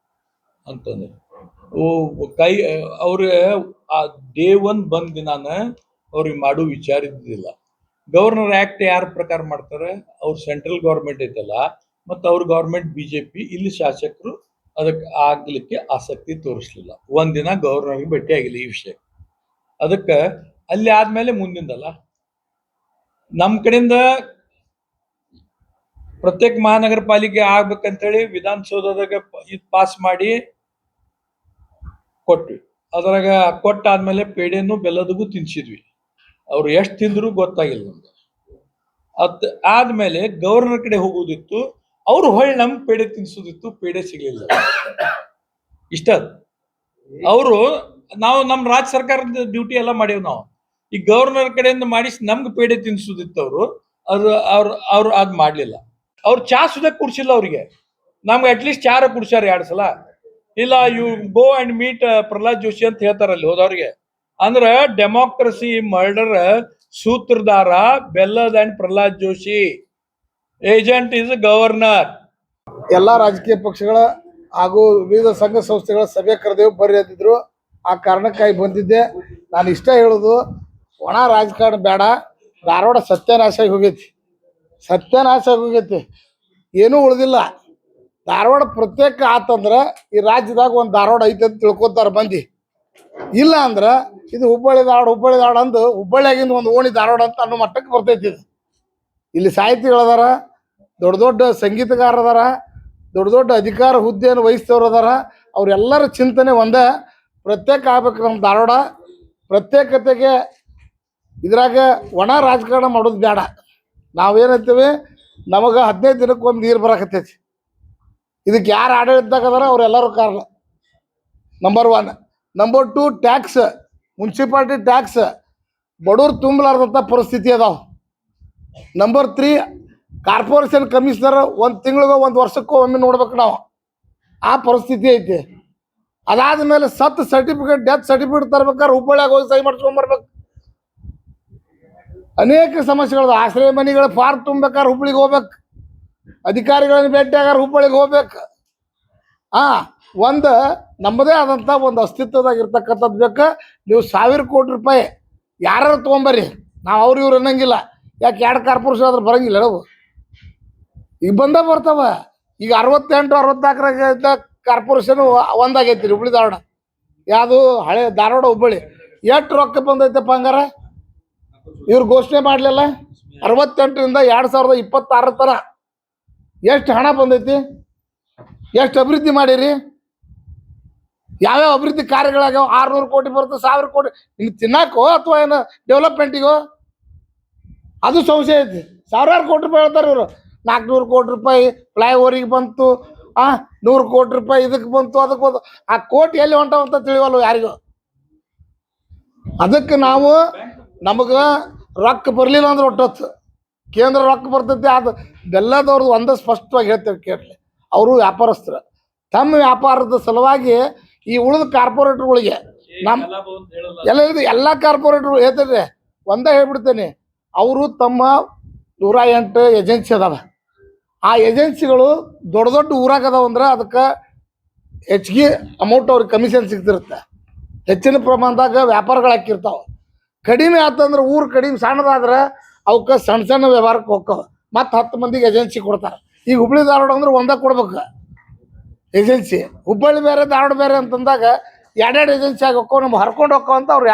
ಅಂತಂದ್ರೆ ಅವ್ರ ಆ ಡೇ 1 ಬಂದ ದಿನಾನ ಅವ್ರಿಗೆ ಮಾಡೋ ವಿಚಾರ ಇದ್ದಿಲ್ಲ. ಗವರ್ನರ್ ಆಕ್ಟ್ ಯಾರ ಪ್ರಕಾರ ಮಾಡ್ತಾರೆ, ಅವ್ರ ಸೆಂಟ್ರಲ್ ಗೌರ್ಮೆಂಟ್ ಐತಲ್ಲ, ಮತ್ತು ಅವ್ರ ಗೌರ್ಮೆಂಟ್ ಬಿಜೆಪಿ, ಇಲ್ಲಿ ಶಾಸಕರು ಅದಕ್ಕೆ ಆಗ್ಲಿಕ್ಕೆ ಆಸಕ್ತಿ ತೋರಿಸ್ಲಿಲ್ಲ. ಒಂದಿನ ಗವರ್ನರ್ಗೆ ಭೇಟಿ ಆಗಿಲ್ಲ ಈ ವಿಷಯ. ಅದಕ್ಕೆ ಅಲ್ಲಿ ಆದ್ಮೇಲೆ ಮುಂದಿಂದಲ್ಲ ನಮ್ ಕಡೆಯಿಂದ ಪ್ರತ್ಯೇಕ ಮಹಾನಗರ ಪಾಲಿಕೆ ಆಗ್ಬೇಕಂತೇಳಿ ವಿಧಾನಸೌಧದಾಗ ಇದು ಪಾಸ್ ಮಾಡಿ ಕೊಟ್ವಿ. ಅದ್ರಾಗ ಕೊಟ್ಟಾದ್ಮೇಲೆ ಪೇಡೆನು ಬೆಲ್ಲದಗೂ ತಿನ್ಸಿದ್ವಿ. ಅವ್ರು ಎಷ್ಟು ತಿಂದ್ರು ಗೊತ್ತಾಗಿಲ್ಲ ನಮ್ಗೆ. ಅದ್ ಆದ್ಮೇಲೆ ಗವರ್ನರ್ ಕಡೆ ಹೋಗೋದಿತ್ತು, ಅವ್ರು ಹೊಳ್ಳಿ ನಮ್ ಪೇಡೆ ತಿನ್ಸೋದಿತ್ತು, ಪೇಡೆ ಸಿಗ್ಲಿಲ್ಲ. ಇಷ್ಟ ಅವರು ನಾವು ನಮ್ಮ ರಾಜ್ಯ ಸರ್ಕಾರದ ಡ್ಯೂಟಿ ಎಲ್ಲ ಮಾಡೇವ್ ನಾವು. ಈ ಗವರ್ನರ್ ಕಡೆಯಿಂದ ಮಾಡಿಸಿ ನಮ್ಗೆ ಪೇಡೆ ತಿನ್ಸೋದಿತ್ತು. ಅವ್ರು ಅದ್ ಮಾಡ್ಲಿಲ್ಲ. ಅವ್ರು ಚಾ ಸುದ ಕುಡ್ಸಿಲ್ಲ ಅವ್ರಿಗೆ. ನಮ್ಗೆ ಅಟ್ಲೀಸ್ಟ್ ಚಾರ ಕುಡ್ಸಾರ 2 ಸಲ. ಇಲ್ಲ, you go and meet Pralhad Joshi ಅಂತ ಹೇಳ್ತಾರಲ್ಲಿ ಹೋದವ್ರಿಗೆ. ಅಂದ್ರ ಡೆಮಾಕ್ರಸಿ ಮರ್ಡರ್ ಸೂತ್ರಧಾರ Bellad and Pralhad Joshi, agent is governor. ಎಲ್ಲಾ ರಾಜಕೀಯ ಪಕ್ಷಗಳ ಹಾಗೂ ವಿವಿಧ ಸಂಘ ಸಂಸ್ಥೆಗಳ ಸಭೆ ಕರೆದೇವು ಬರ್ರಿ ಅಂತಿದ್ರು. ಆ ಕಾರಣಕ್ಕಾಗಿ ಬಂದಿದ್ದೆ. ನಾನು ಇಷ್ಟ ಹೇಳೋದು, ಒಣ ರಾಜಕಾರಣ ಬೇಡ. ಧಾರವಾಡ ಸತ್ಯನಾಶ ಆಗಿ ಹೋಗೈತಿ, ಸತ್ಯನಾಶ ಆಗಿ ಹೋಗೈತಿ, ಏನೂ ಉಳಿದಿಲ್ಲ. ಧಾರವಾಡ ಪ್ರತ್ಯೇಕ ಆತಂದ್ರೆ ಈ ರಾಜ್ಯದಾಗ ಒಂದು ಧಾರವಾಡ ಐತೆ ಅಂತ ತಿಳ್ಕೊತಾರೆ ಮಂದಿ. ಇಲ್ಲ ಅಂದ್ರೆ ಇದು ಹುಬ್ಬಳ್ಳಿ ಧಾರವಾಡ ಅಂದು ಹುಬ್ಬಳ್ಳಿಯಾಗಿಂದ ಒಂದು ಓಣಿ ಧಾರವಾಡ ಅಂತ ಅನ್ನೋ ಮಟ್ಟಕ್ಕೆ ಬರ್ತೈತಿ. ಇದು ಇಲ್ಲಿ ಸಾಹಿತಿಗಳದಾರ, ದೊಡ್ಡ ದೊಡ್ಡ ಸಂಗೀತಗಾರ ಅದಾರ, ದೊಡ್ಡ ದೊಡ್ಡ ಅಧಿಕಾರ ಹುದ್ದೆಯನ್ನು ವಹಿಸ್ತವ್ರು ಅದಾರ. ಅವ್ರೆಲ್ಲರ ಚಿಂತನೆ ಒಂದೇ, ಪ್ರತ್ಯೇಕ ಆಗ್ಬೇಕು ನಮ್ಮ ಧಾರವಾಡ. ಪ್ರತ್ಯೇಕತೆಗೆ ಇದ್ರಾಗ ಒಣ ರಾಜಕಾರಣ ಮಾಡೋದು ಬೇಡ. ನಾವೇನಂತೀವಿ, ನಮಗೆ 15 ದಿನಕ್ಕೊಮ್ಮೆ ನೀರು ಬರಾಕತ್ತೈತಿ. ಇದಕ್ಕೆ ಯಾರು ಆಡಳಿತದಾಗ ಅದಾರ ಅವರೆಲ್ಲರೂ ಕಾರಣ. Number 1. Number 2, tax, municipality tax ಬಡವ್ರು ತುಂಬಲಾರ್ದಂಥ ಪರಿಸ್ಥಿತಿ ಅದಾವ. ನಂಬರ್ 3, ಕಾರ್ಪೊರೇಷನ್ ಕಮಿಷನರ್ 1 ತಿಂಗಳಿಗೋ 1 ವರ್ಷಕ್ಕೋ ಒಮ್ಮೆ ನೋಡ್ಬೇಕು ನಾವು. ಆ ಪರಿಸ್ಥಿತಿ ಐತಿ. ಅದಾದ್ಮೇಲೆ ಸತ್ ಸರ್ಟಿಫಿಕೇಟ್, ಡೆತ್ ಸರ್ಟಿಫಿಕೇಟ್ ತರ್ಬೇಕಾದ್ರೆ ಹುಬ್ಬಳ್ಳಿಯಾಗ ಹೋಗಿ ಸಹಿ ಮಾಡ್ಸ್ಕೊಂಬರ್ಬೇಕು. ಅನೇಕ ಸಮಸ್ಯೆಗಳು. ಆಶ್ರಯ ಮನೆಗಳ ಫಾರ್ಮ್ ತುಂಬೇಕಾದ್ರೆ ಹುಬ್ಬಳ್ಳಿಗೆ ಹೋಗ್ಬೇಕು, ಅಧಿಕಾರಿಗಳನ್ನ ಭೇಟಿಯಾಗಾರ ಹುಬ್ಬಳ್ಳಿಗೆ ಹೋಗ್ಬೇಕು. ಒಂದು ನಮ್ಮದೇ ಆದಂಥ ಒಂದು ಅಸ್ತಿತ್ವದಾಗ ಇರ್ತಕ್ಕಂಥದ್ದು ಬೇಕು. ನೀವು 1000 ಕೋಟಿ ರೂಪಾಯಿ ಯಾರು ತೊಗೊಂಬರ್ರಿ, ನಾವು ಇವ್ರು ಅನ್ನಂಗಿಲ್ಲ. ಯಾಕೆ 2 ಕಾರ್ಪೊರೇಷನ್ ಆದ್ರೆ ಬರಂಗಿಲ್ಲ ನಾವು. ಈಗ ಬರ್ತಾವ. ಈಗ 68 64 ಕಾರ್ಪೊರೇಷನ್ ಒಂದಾಗೈತಿ ಹುಬ್ಬಳ್ಳಿ ಧಾರವಾಡ. ಯಾವುದು ಹಳೆ ಧಾರವಾಡ ಹುಬ್ಬಳ್ಳಿ. ಎಷ್ಟು ರೊಕ್ಕ ಬಂದೈತಪ್ಪ ಹಂಗಾರ? ಇವ್ರು ಘೋಷಣೆ ಮಾಡಲಿಲ್ಲ. 68ರಿಂದ 2026 ತನ ಎಷ್ಟು ಹಣ ಬಂದೈತಿ, ಎಷ್ಟು ಅಭಿವೃದ್ಧಿ ಮಾಡೀರಿ, ಯಾವ್ಯಾವ ಅಭಿವೃದ್ಧಿ ಕಾರ್ಯಗಳಾಗ್ಯಾವ? 600 ಕೋಟಿ ಬರುತ್ತೆ, 1000 ಕೋಟಿ ನಿಮ್ಗೆ ತಿನ್ನಾಕೋ ಅಥವಾ ಏನು ಡೆವಲಪ್ಮೆಂಟಿಗೋ? ಅದು ಸಂಶಯ ಐತಿ. 1000 ಕೋಟಿ ರೂಪಾಯಿ ಹೇಳ್ತಾರೆ ಇವರು. 400 ಕೋಟಿ ರೂಪಾಯಿ ಫ್ಲೈಓವರಿಗೆ ಬಂತು, 100 ಕೋಟಿ ರೂಪಾಯಿ ಇದಕ್ಕೆ ಬಂತು, ಅದಕ್ಕೆ ಬಂತು. ಆ ಕೋಟಿ ಎಲ್ಲಿ ಹೊಂಟವಂತ ತಿಳಿವಲ್ವ ಯಾರಿಗೂ. ಅದಕ್ಕೆ ನಾವು ನಮಗೆ ರೊಕ್ಕ ಬರಲಿಲ್ಲ ಅಂದ್ರೆ ಒಟ್ಟೊತ್ತು ಕೇಂದ್ರ ರೊಕ್ಕ ಬರ್ತೈತಿ. ಅದು ಬೆಲ್ಲದವ್ರದ್ದು ಒಂದೇ ಸ್ಪಷ್ಟವಾಗಿ ಹೇಳ್ತೇವೆ ಕೇಳಲಿ. ಅವರು ವ್ಯಾಪಾರಸ್ಥರು, ತಮ್ಮ ವ್ಯಾಪಾರದ ಸಲುವಾಗಿ ಈ ಉಳಿದ ಕಾರ್ಪೊರೇಟರ್ಗಳಿಗೆ ಎಲ್ಲ ಕಾರ್ಪೊರೇಟರ್ ಹೇಳ್ತಾರೆ. ಒಂದೇ ಹೇಳ್ಬಿಡ್ತೇನೆ, ಅವರು ತಮ್ಮ 108 ಏಜೆನ್ಸಿ ಅದಾವ. ಆ ಏಜೆನ್ಸಿಗಳು ದೊಡ್ಡ ದೊಡ್ಡ ಊರಾಗ ಅದಾವ ಅಂದ್ರೆ ಅದಕ್ಕೆ ಹೆಚ್ಚಿಗೆ ಅಮೌಂಟ್ ಅವ್ರಿಗೆ ಕಮಿಷನ್ ಸಿಗ್ತಿರುತ್ತೆ. ಹೆಚ್ಚಿನ ಪ್ರಮಾಣದಾಗ ವ್ಯಾಪಾರಗಳು ಹಾಕಿರ್ತಾವೆ. ಕಡಿಮೆ ಆತಂದ್ರೆ ಊರು ಕಡಿಮೆ ಸಣ್ಣದಾದ್ರೆ ಅವಕ್ಕೆ ಸಣ್ಣ ಸಣ್ಣ ವ್ಯವಹಾರಕ್ಕೆ ಹೋಗ್ತಾವ. ಮತ್ತು 10 ಮಂದಿಗೆ ಏಜೆನ್ಸಿ ಕೊಡ್ತಾರೆ. ಈಗ ಹುಬ್ಬಳ್ಳಿ ಧಾರವಾಡ ಅಂದ್ರೆ ಒಂದೇ ಕೊಡ್ಬೇಕು ಏಜೆನ್ಸಿ. ಹುಬ್ಬಳ್ಳಿ ಬೇರೆ ಧಾರವಾಡ ಬೇರೆ ಅಂತಂದಾಗ 2 ಏಜೆನ್ಸಿ ಆಗಿ ಹೋಕ್ಕೋ, ನಮ್ಗೆ ಹರ್ಕೊಂಡು ಹೋಕ್ಕೋ ಅಂತ ಅವ್ರು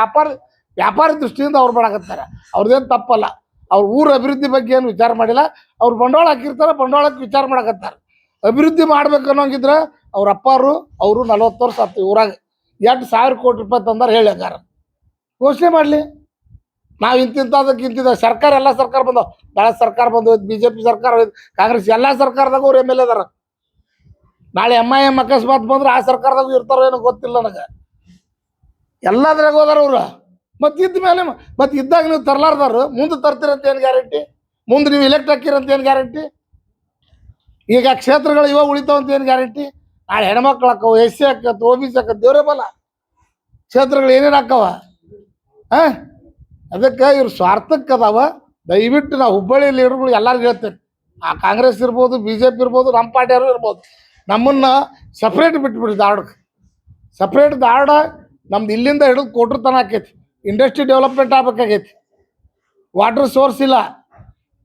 ವ್ಯಾಪಾರ ದೃಷ್ಟಿಯಿಂದ ಅವ್ರು ಮಾಡಕತ್ತಾರೆ. ಅವ್ರದ್ದೇನು ತಪ್ಪಲ್ಲ. ಅವ್ರ ಊರ ಅಭಿವೃದ್ಧಿ ಬಗ್ಗೆ ಏನು ವಿಚಾರ ಮಾಡಿಲ್ಲ. ಅವ್ರು ಬಂಡವಾಳ ಹಾಕಿರ್ತಾರೆ, ಬಂಡವಾಳಕ್ಕೆ ವಿಚಾರ ಮಾಡಕತ್ತಾರೆ. ಅಭಿವೃದ್ಧಿ ಮಾಡ್ಬೇಕು ಅನ್ನೋಂಗಿದ್ರೆ ಅವ್ರ ಅಪ್ಪಾರು ಅವರು 40 ವರ್ಷ ಆಯ್ತು ಊರಾಗ 1000 ಕೋಟಿ ರೂಪಾಯಿ ತಂದಾರ ಹೇಳ್ಯಾರ. ಘೋಷಣೆ ಮಾಡಲಿ. ನಾವು ಇಂತಿಂತದಕ್ಕೆ ಇಂತಿದ್ದ ಸರ್ಕಾರ, ಎಲ್ಲ ಸರ್ಕಾರ ಬಂದವು. ಭಾಳ ಸರ್ಕಾರ ಬಂದು, BJP ಸರ್ಕಾರ, ಕಾಂಗ್ರೆಸ್, ಎಲ್ಲ ಸರ್ಕಾರದಾಗ ಅವ್ರು MLA ಅದಾರ. ನಾಳೆ MIM ಅಕಸ್ಮಾತ್ ಬಂದ್ರೆ ಆ ಸರ್ಕಾರದಾಗ ಇರ್ತಾರೋ ಏನೋ ಗೊತ್ತಿಲ್ಲ ನನಗೆ. ಎಲ್ಲದ್ರಾಗ ಹೋದಾರ ಅವ್ರು. ಮತ್ತು ಇದ್ದ ಮೇಲೆ ಮತ್ತು ಇದ್ದಾಗ ನೀವು ತರ್ಲಾರ್ದಾರು ಮುಂದೆ ತರ್ತೀರಂತ ಏನು ಗ್ಯಾರಂಟಿ? ಮುಂದೆ ನೀವು ಇಲೆಕ್ಟ್ ಹಾಕಿರಂತ ಏನು ಗ್ಯಾರಂಟಿ? ಈಗ ಕ್ಷೇತ್ರಗಳು ಇವಾಗ ಉಳಿತಾವಂತ ಏನು ಗ್ಯಾರಂಟಿ? ನಾಳೆ ಹೆಣ್ಮಕ್ಳು ಹಾಕವು, SC ಹಾಕತ್ತು, OBC ಹಾಕತ್ತು, ದೇವರೇ ಬಲ್ಲ ಕ್ಷೇತ್ರಗಳು ಏನೇನು ಹಾಕವ? ಅದಕ್ಕೆ ಇವ್ರು ಸ್ವಾರ್ಥಕ್ಕೆ ಅದಾವ. ದಯವಿಟ್ಟು ನಾವು ಹುಬ್ಬಳ್ಳಿ ಲೀಡರ್ಗಳು ಎಲ್ಲರಿಗೂ ಹೇಳ್ತೇನೆ, ಆ ಕಾಂಗ್ರೆಸ್ ಇರ್ಬೋದು, BJP ಇರ್ಬೋದು, ನಮ್ಮ ಪಾರ್ಟಿಯವರು ಇರ್ಬೋದು, ನಮ್ಮನ್ನು ಸಪ್ರೇಟ್ ಬಿಟ್ಬಿಡಿ. ಧಾರವಾಡಕ್ಕೆ ಸಪ್ರೇಟ್. ಧಾರವಾಡ ನಮ್ದು ಇಲ್ಲಿಂದ ಹಿಡಿದು ಕೋಟ್ರ ತನಕ ಆಕೈತಿ. ಇಂಡಸ್ಟ್ರಿ ಡೆವಲಪ್ಮೆಂಟ್ ಆಗ್ಬೇಕಾಗೈತಿ. ವಾಟರ್ ಸೋರ್ಸ್ ಇಲ್ಲ,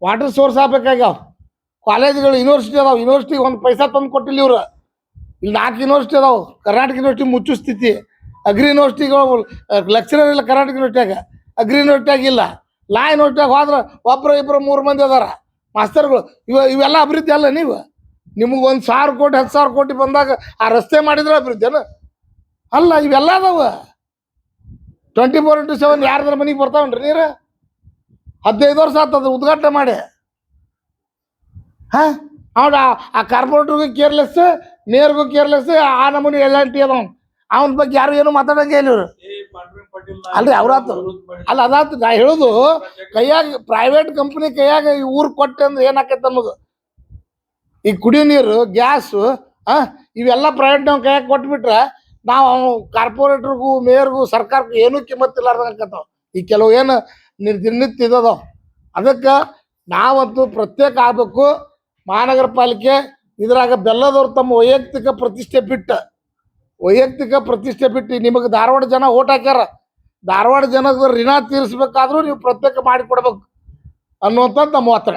ವಾಟರ್ ಸೋರ್ಸ್ ಆಗ್ಬೇಕಾಗ್ಯಾವ. ಕಾಲೇಜ್ಗಳು, ಯೂನಿವರ್ಸಿಟಿ ಅದಾವೆ. ಯೂನಿವರ್ಸಿಟಿಗೆ 1 ಪೈಸಾ ತಂದು ಕೊಟ್ಟಿಲ್ಲ ಇವ್ರು. ಇಲ್ಲಿ 4 ಯೂನಿವರ್ಸಿಟಿ ಅದಾವೆ. ಕರ್ನಾಟಕ ಯೂನಿವರ್ಸಿಟಿ ಮುಚ್ಚು ಸ್ಥಿತಿ. ಅಗ್ರಿ ಯೂನಿವರ್ಸಿಟಿಗಳು ಲೆಕ್ಚರರ್ ಇಲ್ಲ ಕರ್ನಾಟಕ ಯೂನಿವರ್ಸಿಟಿಯಾಗ. ಅಗ್ರಿ ಯೂನಿವರ್ಸಿಟಿಯಾಗ ಇಲ್ಲ. ಲಾ ಯೂನಿವರ್ಸಿಟಿಯಾಗ ಹೋದ್ರೆ 1 2 3 ಮಂದಿ ಅದಾರ ಮಾಸ್ತರ್ಗಳು. ಇವೆಲ್ಲ ಅಭಿವೃದ್ಧಿ ಅಲ್ಲ. ನಿಮಗೆ 1,000 ಕೋಟಿ 10,000 ಕೋಟಿ ಬಂದಾಗ ಆ ರಸ್ತೆ ಮಾಡಿದ್ರೆ ಅಭಿವೃದ್ಧಿ ಅಲ್ಲ. ಇವೆಲ್ಲ ಅದಾವ. 24x7 ಯಾರ್ದಾರ ಮನೆಗೆ ಬರ್ತಾವನ್ರಿ ನೀರು? 15 ವರ್ಷ ಆಗ್ತದ ಉದ್ಘಾಟನೆ ಮಾಡಿ. ಆ ಕಾರ್ಪೊರೇಟ್ರಿಗೂ ಕೇರ್ಲೆಸ್, ಮೇಯರ್ಗೂ ಕೇರ್ಲೆಸ್. ಆ ನಮೂನಿ LNT ಅದಾವ. ಅವನ ಬಗ್ಗೆ ಯಾರು ಏನು ಮಾತಾಡಂಗೆ ಇಲ್ಲ ಇವರು. ಅಲ್ರಿ ಅವ್ರಾತು ಅಲ್ಲ, ಅದಾತು. ನಾ ಹೇಳೋದು, ಕೈಯಾಗ ಪ್ರೈವೇಟ್ ಕಂಪ್ನಿ ಕೈಯಾಗ ಈ ಊರು ಕೊಟ್ಟೆ ಅಂದ್ರೆ ಏನಾಕೈತೆ ನಮಗೆ? ಈ ಕುಡಿಯೋ ನೀರು, ಗ್ಯಾಸು, ಇವೆಲ್ಲ ಪ್ರೈವೇಟ್ ನಾವು ಕೈಯಾಗ ಕೊಟ್ಬಿಟ್ರೆ ನಾವು ಕಾರ್ಪೊರೇಟ್ರಿಗೂ, ಮೇಯರ್ಗೂ, ಸರ್ಕಾರಕ್ಕೂ ಏನೂ ಕಿಮ್ಮತ್ತಿಲ್ಲಾರ್ದಂಗೆ ಆಕತ್ತಾವ. ಈ ಕೆಲವು ಏನು ದಿನನಿತ್ಯ ಇದಾವ. ಅದಕ್ಕೆ ನಾವಂತೂ ಪ್ರತ್ಯೇಕ ಆಗಬೇಕು. ಮಹಾನಗರ ಪಾಲಿಕೆ ಇದ್ರಾಗ ಬೆಲ್ಲದವ್ರು ತಮ್ಮ ವೈಯಕ್ತಿಕ ಪ್ರತಿಷ್ಠೆ ಬಿಟ್ಟು ನಿಮಗೆ ಧಾರವಾಡ ಜನ ಓಟ್ ಹಾಕ್ಯಾರ, ಧಾರವಾಡ ಜನದ ಋಣ ತೀರಿಸ್ಬೇಕಾದ್ರೂ ನೀವು ಪ್ರತ್ಯೇಕ ಮಾಡಿಕೊಡ್ಬೇಕು ಅನ್ನುವಂಥದ್ದು ನಮ್ಮ ಒತ್ತಡ.